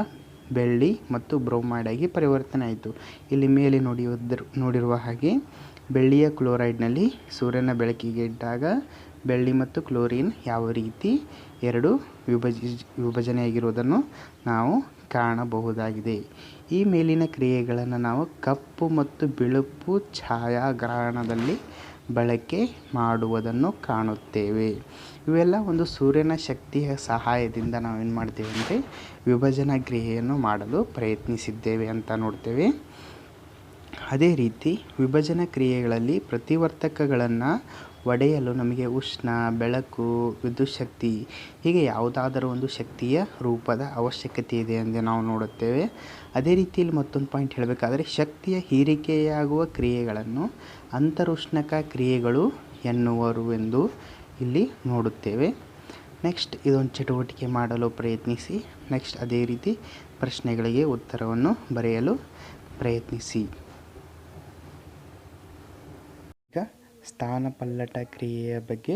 ಬೆಳ್ಳಿ ಮತ್ತು ಬ್ರೋಮೈಡ್ ಆಗಿ ಪರಿವರ್ತನೆ ಆಯಿತು. ಇಲ್ಲಿ ಮೇಲೆ ನೋಡಿರುವ ಹಾಗೆ ಬೆಳ್ಳಿಯ ಕ್ಲೋರೈಡ್ನಲ್ಲಿ ಸೂರ್ಯನ ಬೆಳಕಿಗೆ ಇಟ್ಟಾಗ ಬೆಳ್ಳಿ ಮತ್ತು ಕ್ಲೋರಿನ್ ಯಾವ ರೀತಿ 2 ವಿಭಜನೆಯಾಗಿರುವುದನ್ನು ನಾವು ಕಾಣಬಹುದಾಗಿದೆ. ಈ ಮೇಲಿನ ಕ್ರಿಯೆಗಳನ್ನು ನಾವು ಕಪ್ಪು ಮತ್ತು ಬಿಳುಪು ಛಾಯಾಗ್ರಹಣದಲ್ಲಿ ಬಳಕೆ ಮಾಡುವುದನ್ನು ಕಾಣುತ್ತೇವೆ. ಇವೆಲ್ಲ ಒಂದು ಸೂರ್ಯನ ಶಕ್ತಿಯ ಸಹಾಯದಿಂದ ನಾವು ಏನು ಮಾಡ್ತೇವೆ ಅಂದರೆ ವಿಭಜನಾ ಕ್ರಿಯೆಯನ್ನು ಮಾಡಲು ಪ್ರಯತ್ನಿಸಿದ್ದೇವೆ ಅಂತ ನೋಡ್ತೇವೆ. ಅದೇ ರೀತಿ ವಿಭಜನಾ ಕ್ರಿಯೆಗಳಲ್ಲಿ ಪ್ರತಿವರ್ತಕಗಳನ್ನು ಒಡೆಯಲು ನಮಗೆ ಉಷ್ಣ, ಬೆಳಕು, ವಿದ್ಯುತ್ ಶಕ್ತಿ ಹೀಗೆ ಯಾವುದಾದರೂ ಒಂದು ಶಕ್ತಿಯ ರೂಪದ ಅವಶ್ಯಕತೆ ಇದೆ ಎಂದು ನಾವು ನೋಡುತ್ತೇವೆ. ಅದೇ ರೀತಿಯಲ್ಲಿ ಮತ್ತೊಂದು ಪಾಯಿಂಟ್ ಹೇಳಬೇಕಾದರೆ ಶಕ್ತಿಯ ಹೀರಿಕೆಯಾಗುವ ಕ್ರಿಯೆಗಳನ್ನು ಅಂತರುಷ್ಣಕ ಕ್ರಿಯೆಗಳು ಎನ್ನುವರು ಎಂದು ಇಲ್ಲಿ ನೋಡುತ್ತೇವೆ. ನೆಕ್ಸ್ಟ್ ಇದೊಂದು ಚಟುವಟಿಕೆ ಮಾಡಲು ಪ್ರಯತ್ನಿಸಿ. ನೆಕ್ಸ್ಟ್ ಅದೇ ರೀತಿ ಪ್ರಶ್ನೆಗಳಿಗೆ ಉತ್ತರವನ್ನು ಬರೆಯಲು ಪ್ರಯತ್ನಿಸಿ. ಈಗ ಸ್ಥಾನಪಲ್ಲಟ ಕ್ರಿಯೆಯ ಬಗ್ಗೆ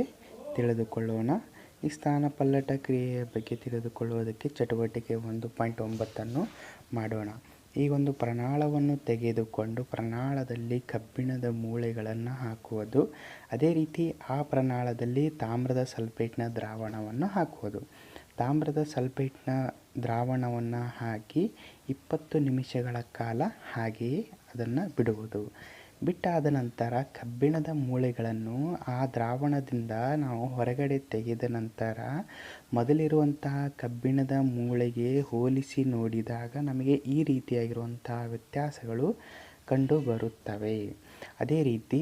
ತಿಳಿದುಕೊಳ್ಳೋಣ. ಈ ಸ್ಥಾನಪಲ್ಲಟ ಕ್ರಿಯೆಯ ಬಗ್ಗೆ ತಿಳಿದುಕೊಳ್ಳುವುದಕ್ಕೆ ಚಟುವಟಿಕೆ 1.9 ಮಾಡೋಣ. ಈ ಒಂದು ಪ್ರನಾಳವನ್ನು ತೆಗೆದುಕೊಂಡು ಪ್ರನಾಳದಲ್ಲಿ ಕಬ್ಬಿಣದ ಮೂಳೆಗಳನ್ನು ಹಾಕುವುದು. ಅದೇ ರೀತಿ ಆ ಪ್ರನಾಳದಲ್ಲಿ ತಾಮ್ರದ ಸಲ್ಫೇಟ್ನ ದ್ರಾವಣವನ್ನು ಹಾಕುವುದು. ತಾಮ್ರದ ಸಲ್ಫೇಟ್ನ ದ್ರಾವಣವನ್ನು ಹಾಕಿ 20 ನಿಮಿಷಗಳ ಕಾಲ ಹಾಗೆಯೇ ಅದನ್ನು ಬಿಡುವುದು. ಬಿಟ್ಟಾದ ನಂತರ ಕಬ್ಬಿಣದ ಮೂಳೆಗಳನ್ನು ಆ ದ್ರಾವಣದಿಂದ ನಾವು ಹೊರಗಡೆ ತೆಗೆದ ನಂತರ ಮೊದಲಿರುವಂತಹ ಕಬ್ಬಿಣದ ಮೂಳೆಗೆ ಹೋಲಿಸಿ ನೋಡಿದಾಗ ನಮಗೆ ಈ ರೀತಿಯಾಗಿರುವಂತಹ ವ್ಯತ್ಯಾಸಗಳು ಕಂಡುಬರುತ್ತವೆ. ಅದೇ ರೀತಿ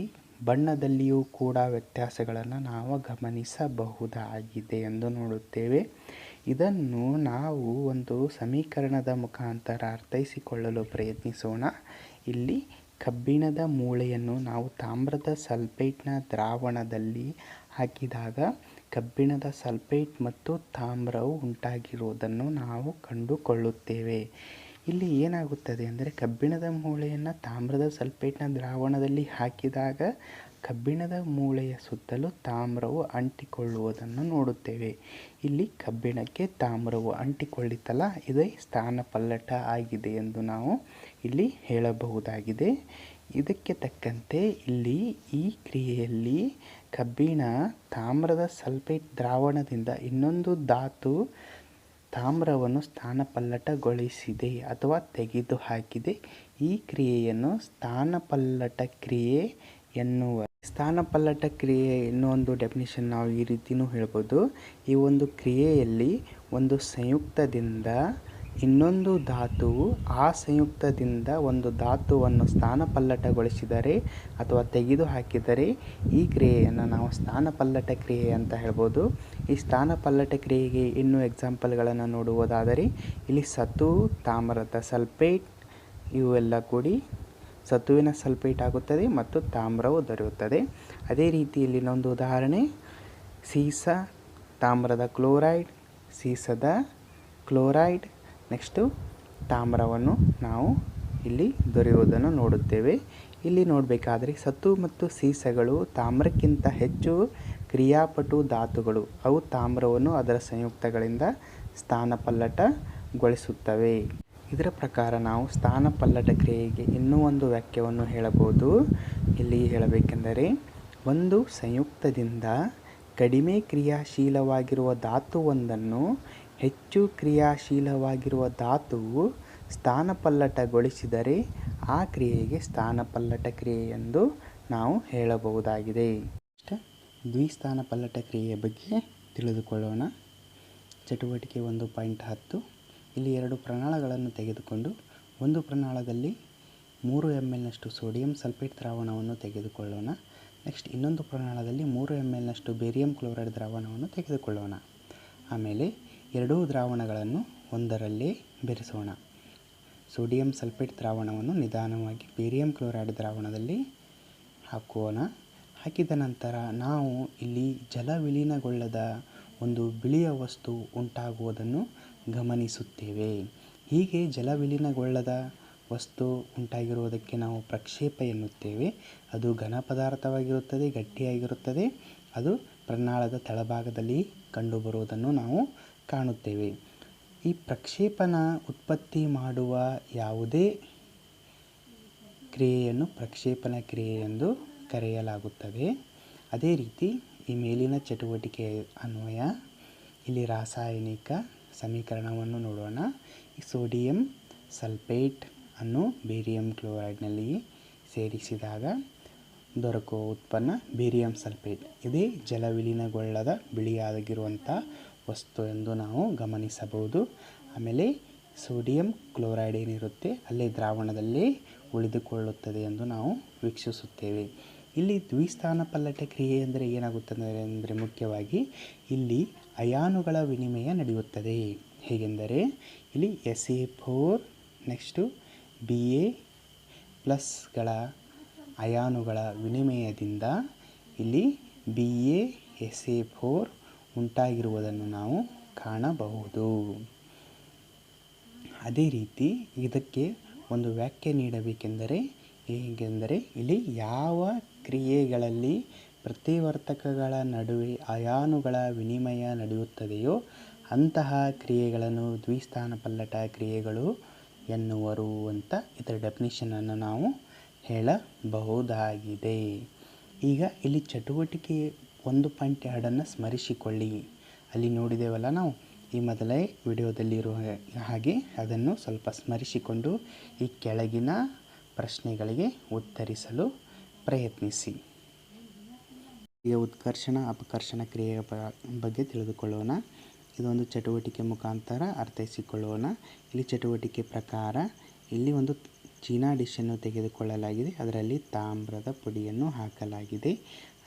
ಬಣ್ಣದಲ್ಲಿಯೂ ಕೂಡ ವ್ಯತ್ಯಾಸಗಳನ್ನು ನಾವು ಗಮನಿಸಬಹುದಾಗಿದೆ ಎಂದು ನೋಡುತ್ತೇವೆ. ಇದನ್ನು ನಾವು ಒಂದು ಸಮೀಕರಣದ ಮುಖಾಂತರ ಅರ್ಥೈಸಿಕೊಳ್ಳಲು ಪ್ರಯತ್ನಿಸೋಣ. ಇಲ್ಲಿ ಕಬ್ಬಿಣದ ಮೂಳೆಯನ್ನು ನಾವು ತಾಮ್ರದ ಸಲ್ಫೇಟ್ನ ದ್ರಾವಣದಲ್ಲಿ ಹಾಕಿದಾಗ ಕಬ್ಬಿಣದ ಸಲ್ಫೇಟ್ ಮತ್ತು ತಾಮ್ರವು ಉಂಟಾಗಿರುವುದನ್ನು ನಾವು ಕಂಡುಕೊಳ್ಳುತ್ತೇವೆ. ಇಲ್ಲಿ ಏನಾಗುತ್ತದೆ ಅಂದರೆ ಕಬ್ಬಿಣದ ಮೂಳೆಯನ್ನು ತಾಮ್ರದ ಸಲ್ಫೇಟ್ನ ದ್ರಾವಣದಲ್ಲಿ ಹಾಕಿದಾಗ ಕಬ್ಬಿಣದ ಮೂಳೆಯ ಸುತ್ತಲೂ ತಾಮ್ರವು ಅಂಟಿಕೊಳ್ಳುವುದನ್ನು ನೋಡುತ್ತೇವೆ. ಇಲ್ಲಿ ಕಬ್ಬಿಣಕ್ಕೆ ತಾಮ್ರವು ಅಂಟಿಕೊಳ್ಳಿತಲ್ಲ, ಇದೇ ಸ್ಥಾನಪಲ್ಲಟ ಆಗಿದೆ ಎಂದು ನಾವು ಇಲ್ಲಿ ಹೇಳಬಹುದಾಗಿದೆ. ಇದಕ್ಕೆ ತಕ್ಕಂತೆ ಇಲ್ಲಿ ಈ ಕ್ರಿಯೆಯಲ್ಲಿ ಕಬ್ಬಿಣ ತಾಮ್ರದ ಸಲ್ಫೇಟ್ ದ್ರಾವಣದಿಂದ ಇನ್ನೊಂದು ಧಾತು ತಾಮ್ರವನ್ನು ಸ್ಥಾನಪಲ್ಲಟಗೊಳಿಸಿದೆ ಅಥವಾ ತೆಗೆದುಹಾಕಿದೆ. ಈ ಕ್ರಿಯೆಯನ್ನು ಸ್ಥಾನಪಲ್ಲಟ ಕ್ರಿಯೆ ಎನ್ನುವ. ಸ್ಥಾನಪಲ್ಲಟ ಕ್ರಿಯೆ ಇನ್ನೊಂದು ಡೆಫಿನಿಷನ್ ನಾವು ಈ ರೀತಿಯೂ ಹೇಳ್ಬೋದು. ಈ ಒಂದು ಕ್ರಿಯೆಯಲ್ಲಿ ಒಂದು ಸಂಯುಕ್ತದಿಂದ ಇನ್ನೊಂದು ಧಾತುವು ಆ ಸಂಯುಕ್ತದಿಂದ ಒಂದು ಧಾತುವನ್ನು ಸ್ಥಾನಪಲ್ಲಟಗೊಳಿಸಿದರೆ ಅಥವಾ ತೆಗೆದುಹಾಕಿದರೆ ಈ ಕ್ರಿಯೆಯನ್ನು ನಾವು ಸ್ಥಾನಪಲ್ಲಟ ಕ್ರಿಯೆ ಅಂತ ಹೇಳ್ಬೋದು. ಈ ಸ್ಥಾನಪಲ್ಲಟ ಕ್ರಿಯೆಗೆ ಇನ್ನೂ ಎಕ್ಸಾಂಪಲ್ಗಳನ್ನು ನೋಡುವುದಾದರೆ ಇಲ್ಲಿ ಸತು, ತಾಮ್ರದ ಸಲ್ಫೇಟ್ ಇವೆಲ್ಲ ಕೂಡಿ ಸತುವಿನ ಸಲ್ಫೇಟ್ ಆಗುತ್ತದೆ ಮತ್ತು ತಾಮ್ರವು ದೊರೆಯುತ್ತದೆ. ಅದೇ ರೀತಿ ಇಲ್ಲಿ ಇನ್ನೊಂದು ಉದಾಹರಣೆ ಸೀಸ, ತಾಮ್ರದ ಕ್ಲೋರೈಡ್, ಸೀಸದ ಕ್ಲೋರೈಡ್, ನೆಕ್ಸ್ಟು ತಾಮ್ರವನ್ನು ನಾವು ಇಲ್ಲಿ ದೊರೆಯುವುದನ್ನು ನೋಡುತ್ತೇವೆ. ಇಲ್ಲಿ ನೋಡಬೇಕಾದ್ರೆ ಸತು ಮತ್ತು ಸೀಸಗಳು ತಾಮ್ರಕ್ಕಿಂತ ಹೆಚ್ಚು ಕ್ರಿಯಾಪಟು ಧಾತುಗಳು. ಅವು ತಾಮ್ರವನ್ನು ಅದರ ಸಂಯುಕ್ತಗಳಿಂದ ಸ್ಥಾನಪಲ್ಲಟಗೊಳಿಸುತ್ತವೆ. ಇದರ ಪ್ರಕಾರ ನಾವು ಸ್ಥಾನಪಲ್ಲಟ ಕ್ರಿಯೆಗೆ ಇನ್ನೂ ಒಂದು ವಾಕ್ಯವನ್ನು ಹೇಳಬಹುದು. ಇಲ್ಲಿ ಹೇಳಬೇಕೆಂದರೆ ಒಂದು ಸಂಯುಕ್ತದಿಂದ ಕಡಿಮೆ ಕ್ರಿಯಾಶೀಲವಾಗಿರುವ ಧಾತುವೊಂದನ್ನು ಹೆಚ್ಚು ಕ್ರಿಯಾಶೀಲವಾಗಿರುವ ಧಾತುವು ಸ್ಥಾನಪಲ್ಲಟಗೊಳಿಸಿದರೆ ಆ ಕ್ರಿಯೆಗೆ ಸ್ಥಾನಪಲ್ಲಟ ಕ್ರಿಯೆ ಎಂದು ನಾವು ಹೇಳಬಹುದಾಗಿದೆ. ದ್ವಿಸ್ಥಾನಪಲ್ಲಟ ಕ್ರಿಯೆಯ ಬಗ್ಗೆ ತಿಳಿದುಕೊಳ್ಳೋಣ. ಚಟುವಟಿಕೆ 1.10. ಇಲ್ಲಿ 2 ಪ್ರನಾಳಗಳನ್ನು ತೆಗೆದುಕೊಂಡು ಒಂದು ಪ್ರನಾಳದಲ್ಲಿ 3 ml ಸೋಡಿಯಂ ಸಲ್ಫೇಟ್ ದ್ರಾವಣವನ್ನು ತೆಗೆದುಕೊಳ್ಳೋಣ. ನೆಕ್ಸ್ಟ್ ಇನ್ನೊಂದು ಪ್ರನಾಳದಲ್ಲಿ 3 ml ಬೇರಿಯಂ ಕ್ಲೋರೈಡ್ ದ್ರಾವಣವನ್ನು ತೆಗೆದುಕೊಳ್ಳೋಣ. ಆಮೇಲೆ ಎರಡೂ ದ್ರಾವಣಗಳನ್ನು ಒಂದರಲ್ಲೇ ಬೆರೆಸೋಣ. ಸೋಡಿಯಂ ಸಲ್ಫೇಟ್ ದ್ರಾವಣವನ್ನು ನಿಧಾನವಾಗಿ ಬೇರಿಯಂ ಕ್ಲೋರೈಡ್ ದ್ರಾವಣದಲ್ಲಿ ಹಾಕೋಣ. ಹಾಕಿದ ನಂತರ ನಾವು ಇಲ್ಲಿ ಜಲವಿಲೀನಗೊಳ್ಳದ ಒಂದು ಬಿಳಿಯ ವಸ್ತು ಉಂಟಾಗುವುದನ್ನು ಗಮನಿಸುತ್ತೇವೆ. ಹೀಗೆ ಜಲವಿಲೀನಗೊಳ್ಳದ ವಸ್ತು ಉಂಟಾಗಿರುವುದಕ್ಕೆ ನಾವು ಪ್ರಕ್ಷೇಪ ಎನ್ನುತ್ತೇವೆ. ಅದು ಘನ ಪದಾರ್ಥವಾಗಿರುತ್ತದೆ, ಗಟ್ಟಿಯಾಗಿರುತ್ತದೆ. ಅದು ಪ್ರನಾಳದ ತಳಭಾಗದಲ್ಲಿ ಕಂಡುಬರುವುದನ್ನು ನಾವು ಕಾಣುತ್ತೇವೆ. ಈ ಪ್ರಕ್ಷೇಪಣ ಉತ್ಪತ್ತಿ ಮಾಡುವ ಯಾವುದೇ ಕ್ರಿಯೆಯನ್ನು ಪ್ರಕ್ಷೇಪಣ ಕ್ರಿಯೆ ಎಂದು ಕರೆಯಲಾಗುತ್ತದೆ. ಅದೇ ರೀತಿ ಈ ಮೇಲಿನ ಚಟುವಟಿಕೆ ಅನ್ವಯ ಇಲ್ಲಿ ರಾಸಾಯನಿಕ ಸಮೀಕರಣವನ್ನು ನೋಡೋಣ. ಸೋಡಿಯಂ ಸಲ್ಫೇಟ್ ಅನ್ನು ಬೇರಿಯಂ ಕ್ಲೋರೈಡ್ನಲ್ಲಿ ಸೇರಿಸಿದಾಗ ದೊರಕುವ ಉತ್ಪನ್ನ ಬೇರಿಯಂ ಸಲ್ಫೇಟ್. ಇದೇ ಜಲವಿಲೀನಗೊಳ್ಳದ ಬಿಳಿಯಾಗಿರುವಂಥ ವಸ್ತು ಎಂದು ನಾವು ಗಮನಿಸಬಹುದು. ಆಮೇಲೆ ಸೋಡಿಯಂ ಕ್ಲೋರೈಡ್ ಏನಿರುತ್ತೆ ಅಲ್ಲೇ ದ್ರಾವಣದಲ್ಲೇ ಉಳಿದುಕೊಳ್ಳುತ್ತದೆ ಎಂದು ನಾವು ವೀಕ್ಷಿಸುತ್ತೇವೆ. ಇಲ್ಲಿ ದ್ವಿಸ್ಥಾನ ಪಲ್ಲಟ ಕ್ರಿಯೆ ಅಂದರೆ ಏನಾಗುತ್ತದೆ ಅಂದರೆ ಮುಖ್ಯವಾಗಿ ಇಲ್ಲಿ ಅಯಾನುಗಳ ವಿನಿಮಯ ನಡೆಯುತ್ತದೆ. ಹೇಗೆಂದರೆ ಇಲ್ಲಿ SA4 ನೆಕ್ಸ್ಟು Ba+ಗಳ ಅಯಾನುಗಳ ವಿನಿಮಯದಿಂದ ಇಲ್ಲಿ BaSA4 ಉಂಟಾಗಿರುವುದನ್ನು ನಾವು ಕಾಣಬಹುದು. ಅದೇ ರೀತಿ ಇದಕ್ಕೆ ಒಂದು ವ್ಯಾಖ್ಯೆ ನೀಡಬೇಕೆಂದರೆ ಹೇಗೆಂದರೆ ಇಲ್ಲಿ ಯಾವ ಕ್ರಿಯೆಗಳಲ್ಲಿ ಪ್ರತಿವರ್ತಕಗಳ ನಡುವೆ ಅಯಾನುಗಳ ವಿನಿಮಯ ನಡೆಯುತ್ತದೆಯೋ ಅಂತಹ ಕ್ರಿಯೆಗಳನ್ನು ದ್ವಿಸ್ಥಾನ ಪಲ್ಲಟ ಕ್ರಿಯೆಗಳು ಎನ್ನುವರು ಅಂತ ಇದರ ಡೆಫಿನಿಷನನ್ನು ನಾವು ಹೇಳಬಹುದಾಗಿದೆ. ಈಗ ಇಲ್ಲಿ ಚಟುವಟಿಕೆ 1.2 ಸ್ಮರಿಸಿಕೊಳ್ಳಿ. ಅಲ್ಲಿ ನೋಡಿದೆವಲ್ಲ ನಾವು ಈ ಮೊದಲೇ ವಿಡಿಯೋದಲ್ಲಿರುವ ಹಾಗೆ ಅದನ್ನು ಸ್ವಲ್ಪ ಸ್ಮರಿಸಿಕೊಂಡು ಈ ಕೆಳಗಿನ ಪ್ರಶ್ನೆಗಳಿಗೆ ಉತ್ತರಿಸಲು ಪ್ರಯತ್ನಿಸಿ. ಈಗ ಉತ್ಕರ್ಷಣ ಅಪಕರ್ಷಣ ಕ್ರಿಯೆಯ ಬಗ್ಗೆ ತಿಳಿದುಕೊಳ್ಳೋಣ. ಇದೊಂದು ಚಟುವಟಿಕೆ ಮುಖಾಂತರ ಅರ್ಥೈಸಿಕೊಳ್ಳೋಣ. ಇಲ್ಲಿ ಚಟುವಟಿಕೆ ಪ್ರಕಾರ ಇಲ್ಲಿ ಒಂದು ಚೀನಾ ಡಿಶನ್ನು ತೆಗೆದುಕೊಳ್ಳಲಾಗಿದೆ. ಅದರಲ್ಲಿ ತಾಮ್ರದ ಪುಡಿಯನ್ನು ಹಾಕಲಾಗಿದೆ.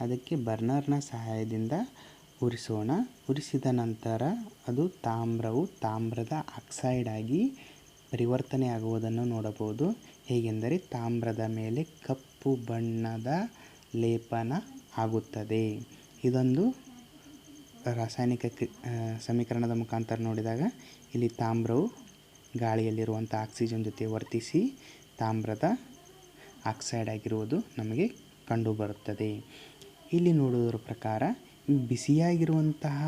ಅದಕ್ಕೆ ಬರ್ನರ್ನ ಸಹಾಯದಿಂದ ಉರಿಸೋಣ. ಉರಿಸಿದ ನಂತರ ಅದು ತಾಮ್ರದ ಆಕ್ಸೈಡ್ ಆಗಿ ಪರಿವರ್ತನೆ ಆಗುವುದನ್ನು ನೋಡಬಹುದು. ಹೇಗೆಂದರೆ ತಾಮ್ರದ ಮೇಲೆ ಕಪ್ಪು ಬಣ್ಣದ ಲೇಪನ ಆಗುತ್ತದೆ. ಇದೊಂದು ರಾಸಾಯನಿಕ ಸಮೀಕರಣದ ಮುಖಾಂತರ ನೋಡಿದಾಗ ಇಲ್ಲಿ ತಾಮ್ರವು ಗಾಳಿಯಲ್ಲಿರುವಂಥ ಆಕ್ಸಿಜನ್ ಜೊತೆ ವರ್ತಿಸಿ ತಾಮ್ರದ ಆಕ್ಸೈಡ್ ಆಗಿರುವುದು ನಮಗೆ ಕಂಡುಬರುತ್ತದೆ. ಇಲ್ಲಿ ನೋಡುವುದರ ಪ್ರಕಾರ ಬಿಸಿಯಾಗಿರುವಂತಹ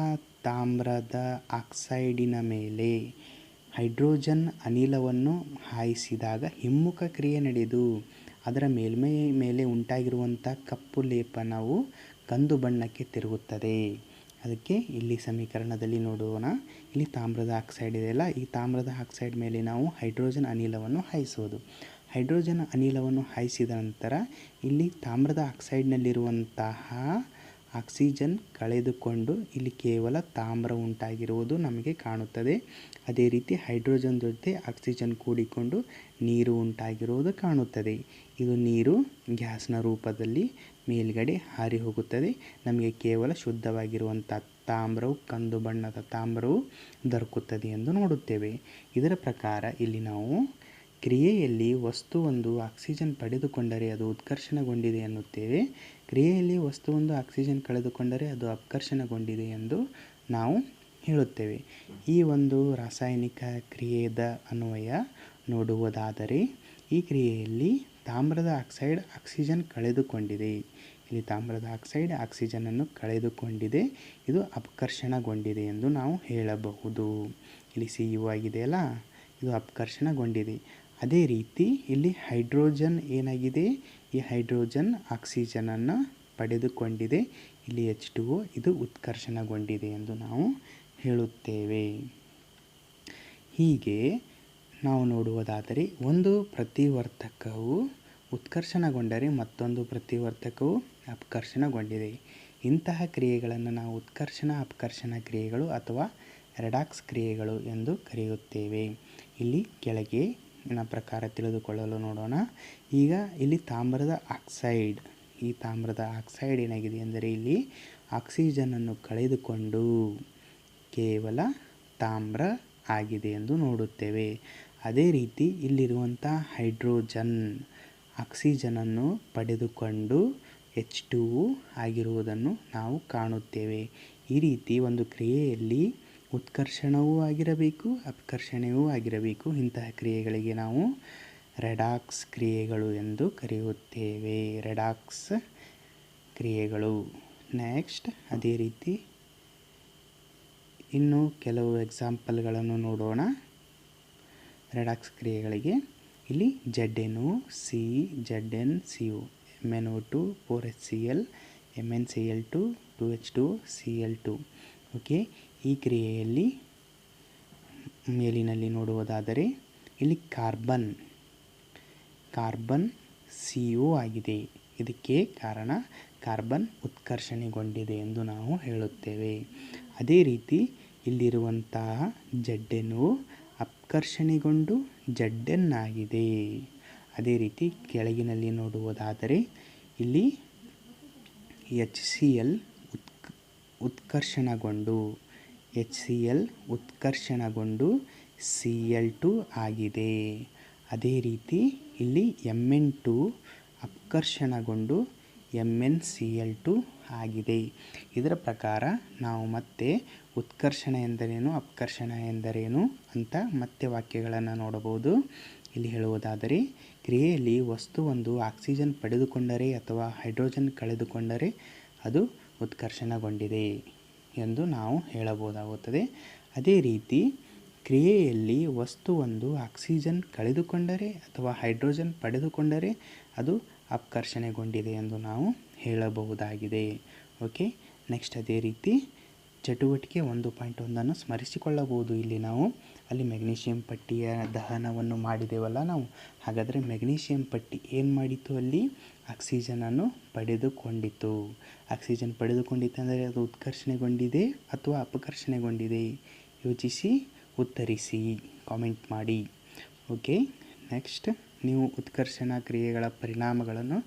ತಾಮ್ರದ ಆಕ್ಸೈಡಿನ ಮೇಲೆ ಹೈಡ್ರೋಜನ್ ಅನಿಲವನ್ನು ಹಾಯಿಸಿದಾಗ ಹಿಮ್ಮುಖ ಕ್ರಿಯೆ ನಡೆದು ಅದರ ಮೇಲ್ಮೈ ಮೇಲೆ ಉಂಟಾಗಿರುವಂಥ ಕಪ್ಪು ಲೇಪನವು ಕಂದು ಬಣ್ಣಕ್ಕೆ ತಿರುಗುತ್ತದೆ. ಅದಕ್ಕೆ ಇಲ್ಲಿ ಸಮೀಕರಣದಲ್ಲಿ ನೋಡೋಣ. ಇಲ್ಲಿ ತಾಮ್ರದ ಆಕ್ಸೈಡ್ ಇದೆಯಲ್ಲ, ಈ ತಾಮ್ರದ ಆಕ್ಸೈಡ್ ಮೇಲೆ ನಾವು ಹೈಡ್ರೋಜನ್ ಅನಿಲವನ್ನು ಹಾಯಿಸೋದು. ಹೈಡ್ರೋಜನ್ ಅನಿಲವನ್ನು ಹಾಯಿಸಿದ ನಂತರ ಇಲ್ಲಿ ತಾಮ್ರದ ಆಕ್ಸೈಡ್ನಲ್ಲಿರುವಂತಹ ಆಕ್ಸಿಜನ್ ಕಳೆದುಕೊಂಡು ಇಲ್ಲಿ ಕೇವಲ ತಾಮ್ರ ಉಂಟಾಗಿರುವುದು ನಮಗೆ ಕಾಣುತ್ತದೆ. ಅದೇ ರೀತಿ ಹೈಡ್ರೋಜನ್ ಜೊತೆ ಆಕ್ಸಿಜನ್ ಕೂಡಿಕೊಂಡು ನೀರು ಉಂಟಾಗಿರುವುದು ಕಾಣುತ್ತದೆ. ಇದು ನೀರು ಗ್ಯಾಸ್ನ ರೂಪದಲ್ಲಿ ಮೇಲ್ಗಡೆ ಹಾರಿ ಹೋಗುತ್ತದೆ. ನಮಗೆ ಕೇವಲ ಶುದ್ಧವಾಗಿರುವಂಥ ತಾಮ್ರವು ಕಂದು ಬಣ್ಣದ ತಾಮ್ರವು ದೊರಕುತ್ತದೆ ಎಂದು ನೋಡುತ್ತೇವೆ. ಇದರ ಪ್ರಕಾರ ಇಲ್ಲಿ ನಾವು ಕ್ರಿಯೆಯಲ್ಲಿ ವಸ್ತುವೊಂದು ಆಕ್ಸಿಜನ್ ಪಡೆದುಕೊಂಡರೆ ಅದು ಉತ್ಕರ್ಷಣಗೊಂಡಿದೆ ಎನ್ನುತ್ತೇವೆ. ಕ್ರಿಯೆಯಲ್ಲಿ ವಸ್ತುವೊಂದು ಆಕ್ಸಿಜನ್ ಕಳೆದುಕೊಂಡರೆ ಅದು ಅಪಕರ್ಷಣಗೊಂಡಿದೆ ಎಂದು ನಾವು ಹೇಳುತ್ತೇವೆ. ಈ ಒಂದು ರಾಸಾಯನಿಕ ಕ್ರಿಯೆಯ ಅನ್ವಯ ನೋಡುವುದಾದರೆ ಈ ಕ್ರಿಯೆಯಲ್ಲಿ ತಾಮ್ರದ ಆಕ್ಸೈಡ್ ಆಕ್ಸಿಜನ್ ಕಳೆದುಕೊಂಡಿದೆ. ಇಲ್ಲಿ ತಾಮ್ರದ ಆಕ್ಸೈಡ್ ಆಕ್ಸಿಜನನ್ನು ಕಳೆದುಕೊಂಡಿದೆ. ಇದು ಅಪಕರ್ಷಣಗೊಂಡಿದೆ ಎಂದು ನಾವು ಹೇಳಬಹುದು. ಇಲ್ಲಿ CO ಆಗಿದೆಯಲ್ಲ, ಇದು ಅಪಕರ್ಷಣಗೊಂಡಿದೆ. ಅದೇ ರೀತಿ ಇಲ್ಲಿ ಹೈಡ್ರೋಜನ್ ಏನಾಗಿದೆ, ಈ ಹೈಡ್ರೋಜನ್ ಆಕ್ಸಿಜನನ್ನು ಪಡೆದುಕೊಂಡಿದೆ. ಇಲ್ಲಿ H2O ಇದು ಉತ್ಕರ್ಷಣಗೊಂಡಿದೆ ಎಂದು ನಾವು ಹೇಳುತ್ತೇವೆ. ಹೀಗೆ ನಾವು ನೋಡುವುದಾದರೆ ಒಂದು ಪ್ರತಿವರ್ತಕವು ಉತ್ಕರ್ಷಣಗೊಂಡರೆ ಮತ್ತೊಂದು ಪ್ರತಿವರ್ತಕವು ಅಪಕರ್ಷಣಗೊಂಡಿದೆ. ಇಂತಹ ಕ್ರಿಯೆಗಳನ್ನು ನಾವು ಉತ್ಕರ್ಷಣ ಅಪಕರ್ಷಣ ಕ್ರಿಯೆಗಳು ಅಥವಾ ರೆಡಾಕ್ಸ್ ಕ್ರಿಯೆಗಳು ಎಂದು ಕರೆಯುತ್ತೇವೆ. ಇಲ್ಲಿ ಕೆಳಗೆ ಪ್ರಕಾರ ತಿಳಿದುಕೊಳ್ಳಲು ನೋಡೋಣ. ಈಗ ಇಲ್ಲಿ ತಾಮ್ರದ ಆಕ್ಸೈಡ್, ಈ ತಾಮ್ರದ ಆಕ್ಸೈಡ್ ಏನಾಗಿದೆ ಅಂದರೆ ಇಲ್ಲಿ ಆಕ್ಸಿಜನನ್ನು ಕಳೆದುಕೊಂಡು ಕೇವಲ ತಾಮ್ರ ಆಗಿದೆ ಎಂದು ನೋಡುತ್ತೇವೆ. ಅದೇ ರೀತಿ ಇಲ್ಲಿರುವಂಥ ಹೈಡ್ರೋಜನ್ ಆಕ್ಸಿಜನನ್ನು ಪಡೆದುಕೊಂಡು H2O ಆಗಿರುವುದನ್ನು ನಾವು ಕಾಣುತ್ತೇವೆ. ಈ ರೀತಿ ಒಂದು ಕ್ರಿಯೆಯಲ್ಲಿ ಉತ್ಕರ್ಷಣವೂ ಆಗಿರಬೇಕು, ಅಪಕರ್ಷಣೆಯೂ ಆಗಿರಬೇಕು. ಇಂತಹ ಕ್ರಿಯೆಗಳಿಗೆ ನಾವು ರೆಡಾಕ್ಸ್ ಕ್ರಿಯೆಗಳು ಎಂದು ಕರೆಯುತ್ತೇವೆ. ರೆಡಾಕ್ಸ್ ಕ್ರಿಯೆಗಳು. ನೆಕ್ಸ್ಟ್ ಅದೇ ರೀತಿ ಇನ್ನು ಕೆಲವು ಎಕ್ಸಾಂಪಲ್ಗಳನ್ನು ನೋಡೋಣ ರೆಡಾಕ್ಸ್ ಕ್ರಿಯೆಗಳಿಗೆ. ಇಲ್ಲಿ ZnO, C, ZnCO, MnO2, 4HCl, MnCl2, 2H2O, Cl2. Okay, ಈ ಕ್ರಿಯೆಯಲ್ಲಿ ಮೇಲಿನಲ್ಲಿ ನೋಡುವುದಾದರೆ ಇಲ್ಲಿ ಕಾರ್ಬನ್ CO ಆಗಿದೆ. ಇದಕ್ಕೆ ಕಾರಣ ಕಾರ್ಬನ್ ಉತ್ಕರ್ಷಣೆಗೊಂಡಿದೆ ಎಂದು ನಾವು ಹೇಳುತ್ತೇವೆ. ಅದೇ ರೀತಿ ಇಲ್ಲಿರುವಂತಹ ZN ಅಪಕರ್ಷಣೆಗೊಂಡು ZN ಆಗಿದೆ. ಅದೇ ರೀತಿ ಕೆಳಗಿನಲ್ಲಿ ನೋಡುವುದಾದರೆ ಇಲ್ಲಿ HCl ಉತ್ಕರ್ಷಣಗೊಂಡು Cl2 ಆಗಿದೆ. ಅದೇ ರೀತಿ ಇಲ್ಲಿ Mn2 ಅಪಕರ್ಷಣಗೊಂಡು MnCl2 ಆಗಿದೆ. ಇದರ ಪ್ರಕಾರ ನಾವು ಮತ್ತೆ ಉತ್ಕರ್ಷಣ ಎಂದರೇನು, ಅಪಕರ್ಷಣ ಎಂದರೇನು ಅಂತ ಮತ್ತೆ ವಾಕ್ಯಗಳನ್ನು ನೋಡಬಹುದು. ಇಲ್ಲಿ ಹೇಳುವುದಾದರೆ, ಕ್ರಿಯೆಯಲ್ಲಿ ವಸ್ತುವೊಂದು ಆಕ್ಸಿಜನ್ ಪಡೆದುಕೊಂಡರೆ ಅಥವಾ ಹೈಡ್ರೋಜನ್ ಕಳೆದುಕೊಂಡರೆ ಅದು ಉತ್ಕರ್ಷಣಗೊಂಡಿದೆ ಎಂದು ನಾವು ಹೇಳಬಹುದಾಗುತ್ತದೆ. ಅದೇ ರೀತಿ ಕ್ರಿಯೆಯಲ್ಲಿ ವಸ್ತುವೊಂದು ಆಕ್ಸಿಜನ್ ಕಳೆದುಕೊಂಡರೆ ಅಥವಾ ಹೈಡ್ರೋಜನ್ ಪಡೆದುಕೊಂಡರೆ ಅದು ಅಪಕರ್ಷಣೆಗೊಂಡಿದೆ ಎಂದು ನಾವು ಹೇಳಬಹುದಾಗಿದೆ. ಓಕೆ, ನೆಕ್ಸ್ಟ್ ಅದೇ ರೀತಿ ಚಟುವಟಿಕೆ 1.1 ಸ್ಮರಿಸಿಕೊಳ್ಳಬಹುದು. ಇಲ್ಲಿ ನಾವು ಅಲ್ಲಿ ಮೆಗ್ನೀಷಿಯಂ ಪಟ್ಟಿಯ ದಹನವನ್ನು ಮಾಡಿದೆವಲ್ಲ ನಾವು. ಹಾಗಾದರೆ ಮೆಗ್ನೀಷಿಯಂ ಪಟ್ಟಿ ಏನು ಮಾಡಿತು? ಅಲ್ಲಿ ಆಕ್ಸಿಜನನ್ನು ಪಡೆದುಕೊಂಡಿತು. ಆಕ್ಸಿಜನ್ ಪಡೆದುಕೊಂಡಿತ್ತು ಅಂದರೆ ಅದು ಉತ್ಕರ್ಷಣೆಗೊಂಡಿದೆ ಅಥವಾ ಅಪಕರ್ಷಣೆಗೊಂಡಿದೆ? ಯೋಚಿಸಿ ಉತ್ತರಿಸಿ, ಕಾಮೆಂಟ್ ಮಾಡಿ. ಓಕೆ, ನೆಕ್ಸ್ಟ್ ನೀವು ಉತ್ಕರ್ಷಣ ಕ್ರಿಯೆಗಳ ಪರಿಣಾಮಗಳನ್ನು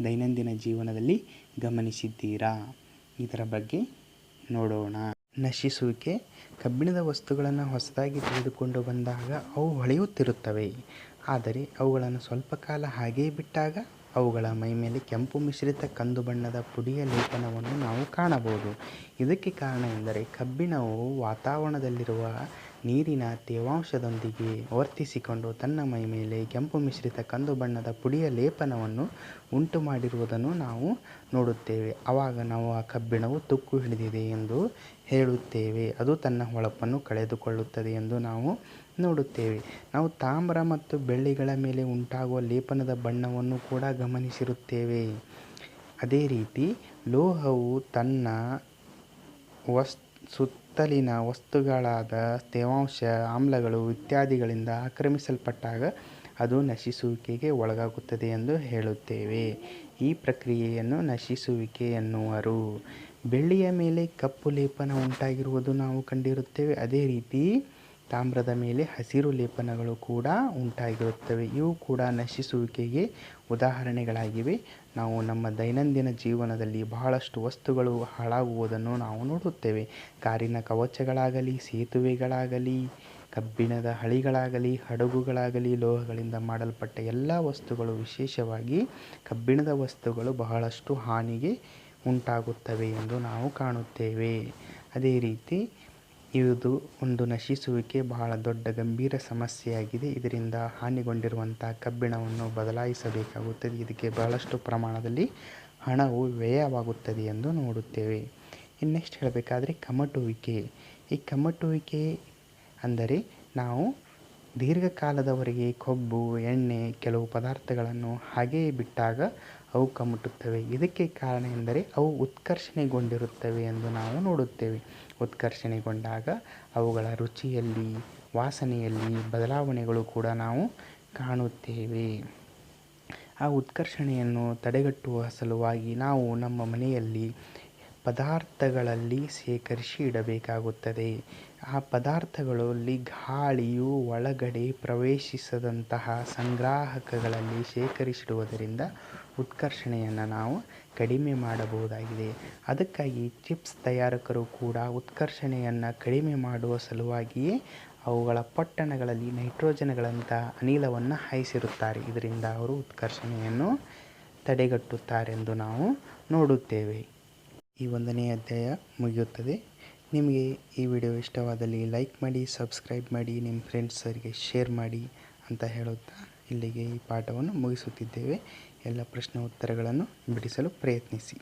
ದೈನಂದಿನ ಜೀವನದಲ್ಲಿ ಗಮನಿಸಿದ್ದೀರಾ? ಇದರ ಬಗ್ಗೆ ನೋಡೋಣ. ನಶಿಸುವಿಕೆ. ಕಬ್ಬಿಣದ ವಸ್ತುಗಳನ್ನು ಹೊಸದಾಗಿ ತೆಗೆದುಕೊಂಡು ಬಂದಾಗ ಅವು ಹೊಳೆಯುತ್ತಿರುತ್ತವೆ. ಆದರೆ ಅವುಗಳನ್ನು ಸ್ವಲ್ಪ ಕಾಲ ಹಾಗೆಯೇ ಬಿಟ್ಟಾಗ ಅವುಗಳ ಮೈಮೇಲೆ ಕೆಂಪು ಮಿಶ್ರಿತ ಕಂದು ಬಣ್ಣದ ಪುಡಿಯ ಲೇಪನವನ್ನು ನಾವು ಕಾಣಬಹುದು. ಇದಕ್ಕೆ ಕಾರಣ ಎಂದರೆ ಕಬ್ಬಿಣವು ವಾತಾವರಣದಲ್ಲಿರುವ ನೀರಿನ ತೇವಾಂಶದೊಂದಿಗೆ ವರ್ತಿಸಿಕೊಂಡು ತನ್ನ ಮೈಮೇಲೆ ಕೆಂಪು ಮಿಶ್ರಿತ ಕಂದು ಬಣ್ಣದ ಪುಡಿಯ ಲೇಪನವನ್ನು ಉಂಟು ಮಾಡಿರುವುದನ್ನು ನಾವು ನೋಡುತ್ತೇವೆ. ಆವಾಗ ನಾವು ಆ ಕಬ್ಬಿಣವು ತುಕ್ಕು ಹಿಡಿದಿದೆ ಎಂದು ಹೇಳುತ್ತೇವೆ. ಅದು ತನ್ನ ಹೊಳಪನ್ನು ಕಳೆದುಕೊಳ್ಳುತ್ತದೆ ಎಂದು ನಾವು ನೋಡುತ್ತೇವೆ. ನಾವು ತಾಮ್ರ ಮತ್ತು ಬೆಳ್ಳಿಗಳ ಮೇಲೆ ಉಂಟಾಗುವ ಲೇಪನದ ಬಣ್ಣವನ್ನು ಕೂಡ ಗಮನಿಸಿರುತ್ತೇವೆ. ಅದೇ ರೀತಿ ಲೋಹವು ತನ್ನ ಸುತ್ತಲಿನ ವಸ್ತುಗಳಾದ ತೇವಾಂಶ, ಆಮ್ಲಗಳು ಇತ್ಯಾದಿಗಳಿಂದ ಆಕ್ರಮಿಸಲ್ಪಟ್ಟಾಗ ಅದು ನಶಿಸುವಿಕೆಗೆ ಒಳಗಾಗುತ್ತದೆ ಎಂದು ಹೇಳುತ್ತೇವೆ. ಈ ಪ್ರಕ್ರಿಯೆಯನ್ನು ನಶಿಸುವಿಕೆ ಎನ್ನುವರು. ಬೆಳ್ಳಿಯ ಮೇಲೆ ಕಪ್ಪು ಲೇಪನ ಉಂಟಾಗಿರುವುದು ನಾವು ಕಂಡಿರುತ್ತೇವೆ. ಅದೇ ರೀತಿ ತಾಮ್ರದ ಮೇಲೆ ಹಸಿರು ಲೇಪನಗಳು ಕೂಡ ಉಂಟಾಗಿರುತ್ತವೆ. ಇವು ಕೂಡ ನಶಿಸುವಿಕೆಗೆ ಉದಾಹರಣೆಗಳಾಗಿವೆ. ನಾವು ನಮ್ಮ ದೈನಂದಿನ ಜೀವನದಲ್ಲಿ ಬಹಳಷ್ಟು ವಸ್ತುಗಳು ಹಾಳಾಗುವುದನ್ನು ನಾವು ನೋಡುತ್ತೇವೆ. ಕಾರಿನ ಕವಚಗಳಾಗಲಿ, ಸೇತುವೆಗಳಾಗಲಿ, ಕಬ್ಬಿಣದ ಹಳಿಗಳಾಗಲಿ, ಹಡಗುಗಳಾಗಲಿ, ಲೋಹಗಳಿಂದ ಮಾಡಲ್ಪಟ್ಟ ಎಲ್ಲ ವಸ್ತುಗಳು, ವಿಶೇಷವಾಗಿ ಕಬ್ಬಿಣದ ವಸ್ತುಗಳು ಬಹಳಷ್ಟು ಹಾನಿಗೆ ಉಂಟಾಗುತ್ತವೆ ಎಂದು ನಾವು ಕಾಣುತ್ತೇವೆ. ಅದೇ ರೀತಿ ಇದು ಒಂದು ನಶಿಸುವಿಕೆ ಬಹಳ ದೊಡ್ಡ ಗಂಭೀರ ಸಮಸ್ಯೆಯಾಗಿದೆ. ಇದರಿಂದ ಹಾನಿಗೊಂಡಿರುವಂಥ ಕಬ್ಬಿಣವನ್ನು ಬದಲಾಯಿಸಬೇಕಾಗುತ್ತದೆ. ಇದಕ್ಕೆ ಬಹಳಷ್ಟು ಪ್ರಮಾಣದಲ್ಲಿ ಹಣವು ವ್ಯಯವಾಗುತ್ತದೆ ಎಂದು ನೋಡುತ್ತೇವೆ. ಇನ್ನು ನೆಕ್ಸ್ಟ್ ಹೇಳಬೇಕಾದ್ರೆ ಕಮಟುವಿಕೆ. ಈ ಕಮಟುವಿಕೆ ಅಂದರೆ ನಾವು ದೀರ್ಘಕಾಲದವರೆಗೆ ಕೊಬ್ಬು, ಎಣ್ಣೆ, ಕೆಲವು ಪದಾರ್ಥಗಳನ್ನು ಹಾಗೆಯೇ ಬಿಟ್ಟಾಗ ಅವು ಕಮಟುತ್ತವೆ. ಇದಕ್ಕೆ ಕಾರಣ ಎಂದರೆ ಅವು ಉತ್ಕರ್ಷಣೆಗೊಂಡಿರುತ್ತವೆ ಎಂದು ನಾವು ನೋಡುತ್ತೇವೆ. ಉತ್ಕರ್ಷಣೆಗೊಂಡಾಗ ಅವುಗಳ ರುಚಿಯಲ್ಲಿ, ವಾಸನೆಯಲ್ಲಿ ಬದಲಾವಣೆಗಳು ಕೂಡ ನಾವು ಕಾಣುತ್ತೇವೆ. ಆ ಉತ್ಕರ್ಷಣೆಯನ್ನು ತಡೆಗಟ್ಟುವ ಸಲುವಾಗಿ ನಾವು ನಮ್ಮ ಮನೆಯಲ್ಲಿ ಪದಾರ್ಥಗಳಲ್ಲಿ ಶೇಖರಿಸಿ ಇಡಬೇಕಾಗುತ್ತದೆ. ಆ ಪದಾರ್ಥಗಳಲ್ಲಿ ಗಾಳಿಯು ಒಳಗಡೆ ಪ್ರವೇಶಿಸದಂತಹ ಸಂಗ್ರಾಹಕಗಳಲ್ಲಿ ಶೇಖರಿಸಿಡುವುದರಿಂದ ಉತ್ಕರ್ಷಣೆಯನ್ನು ನಾವು ಕಡಿಮೆ ಮಾಡಬಹುದಾಗಿದೆ. ಅದಕ್ಕಾಗಿ ಚಿಪ್ಸ್ ತಯಾರಕರು ಕೂಡ ಉತ್ಕರ್ಷಣೆಯನ್ನು ಕಡಿಮೆ ಮಾಡುವ ಸಲುವಾಗಿಯೇ ಅವುಗಳ ಪೊಟ್ಟಣಗಳಲ್ಲಿ ನೈಟ್ರೋಜನ್ಗಳಂಥ ಅನಿಲವನ್ನು ಹಾಯಿಸಿರುತ್ತಾರೆ. ಇದರಿಂದ ಅವರು ಉತ್ಕರ್ಷಣೆಯನ್ನು ತಡೆಗಟ್ಟುತ್ತಾರೆಂದು ನಾವು ನೋಡುತ್ತೇವೆ. ಈ 1ನೇ ಅಧ್ಯಾಯ ಮುಗಿಯುತ್ತದೆ. ನಿಮಗೆ ಈ ವಿಡಿಯೋ ಇಷ್ಟವಾದಲ್ಲಿ ಲೈಕ್ ಮಾಡಿ, ಸಬ್ಸ್ಕ್ರೈಬ್ ಮಾಡಿ, ನಿಮ್ಮ ಫ್ರೆಂಡ್ಸರಿಗೆ ಶೇರ್ ಮಾಡಿ ಅಂತ ಹೇಳುತ್ತಾ ಇಲ್ಲಿಗೆ ಈ ಪಾಠವನ್ನು ಮುಗಿಸುತ್ತಿದ್ದೇವೆ. ಎಲ್ಲ ಪ್ರಶ್ನೆ ಉತ್ತರಗಳನ್ನು ಬಿಡಿಸಲು ಪ್ರಯತ್ನಿಸಿ.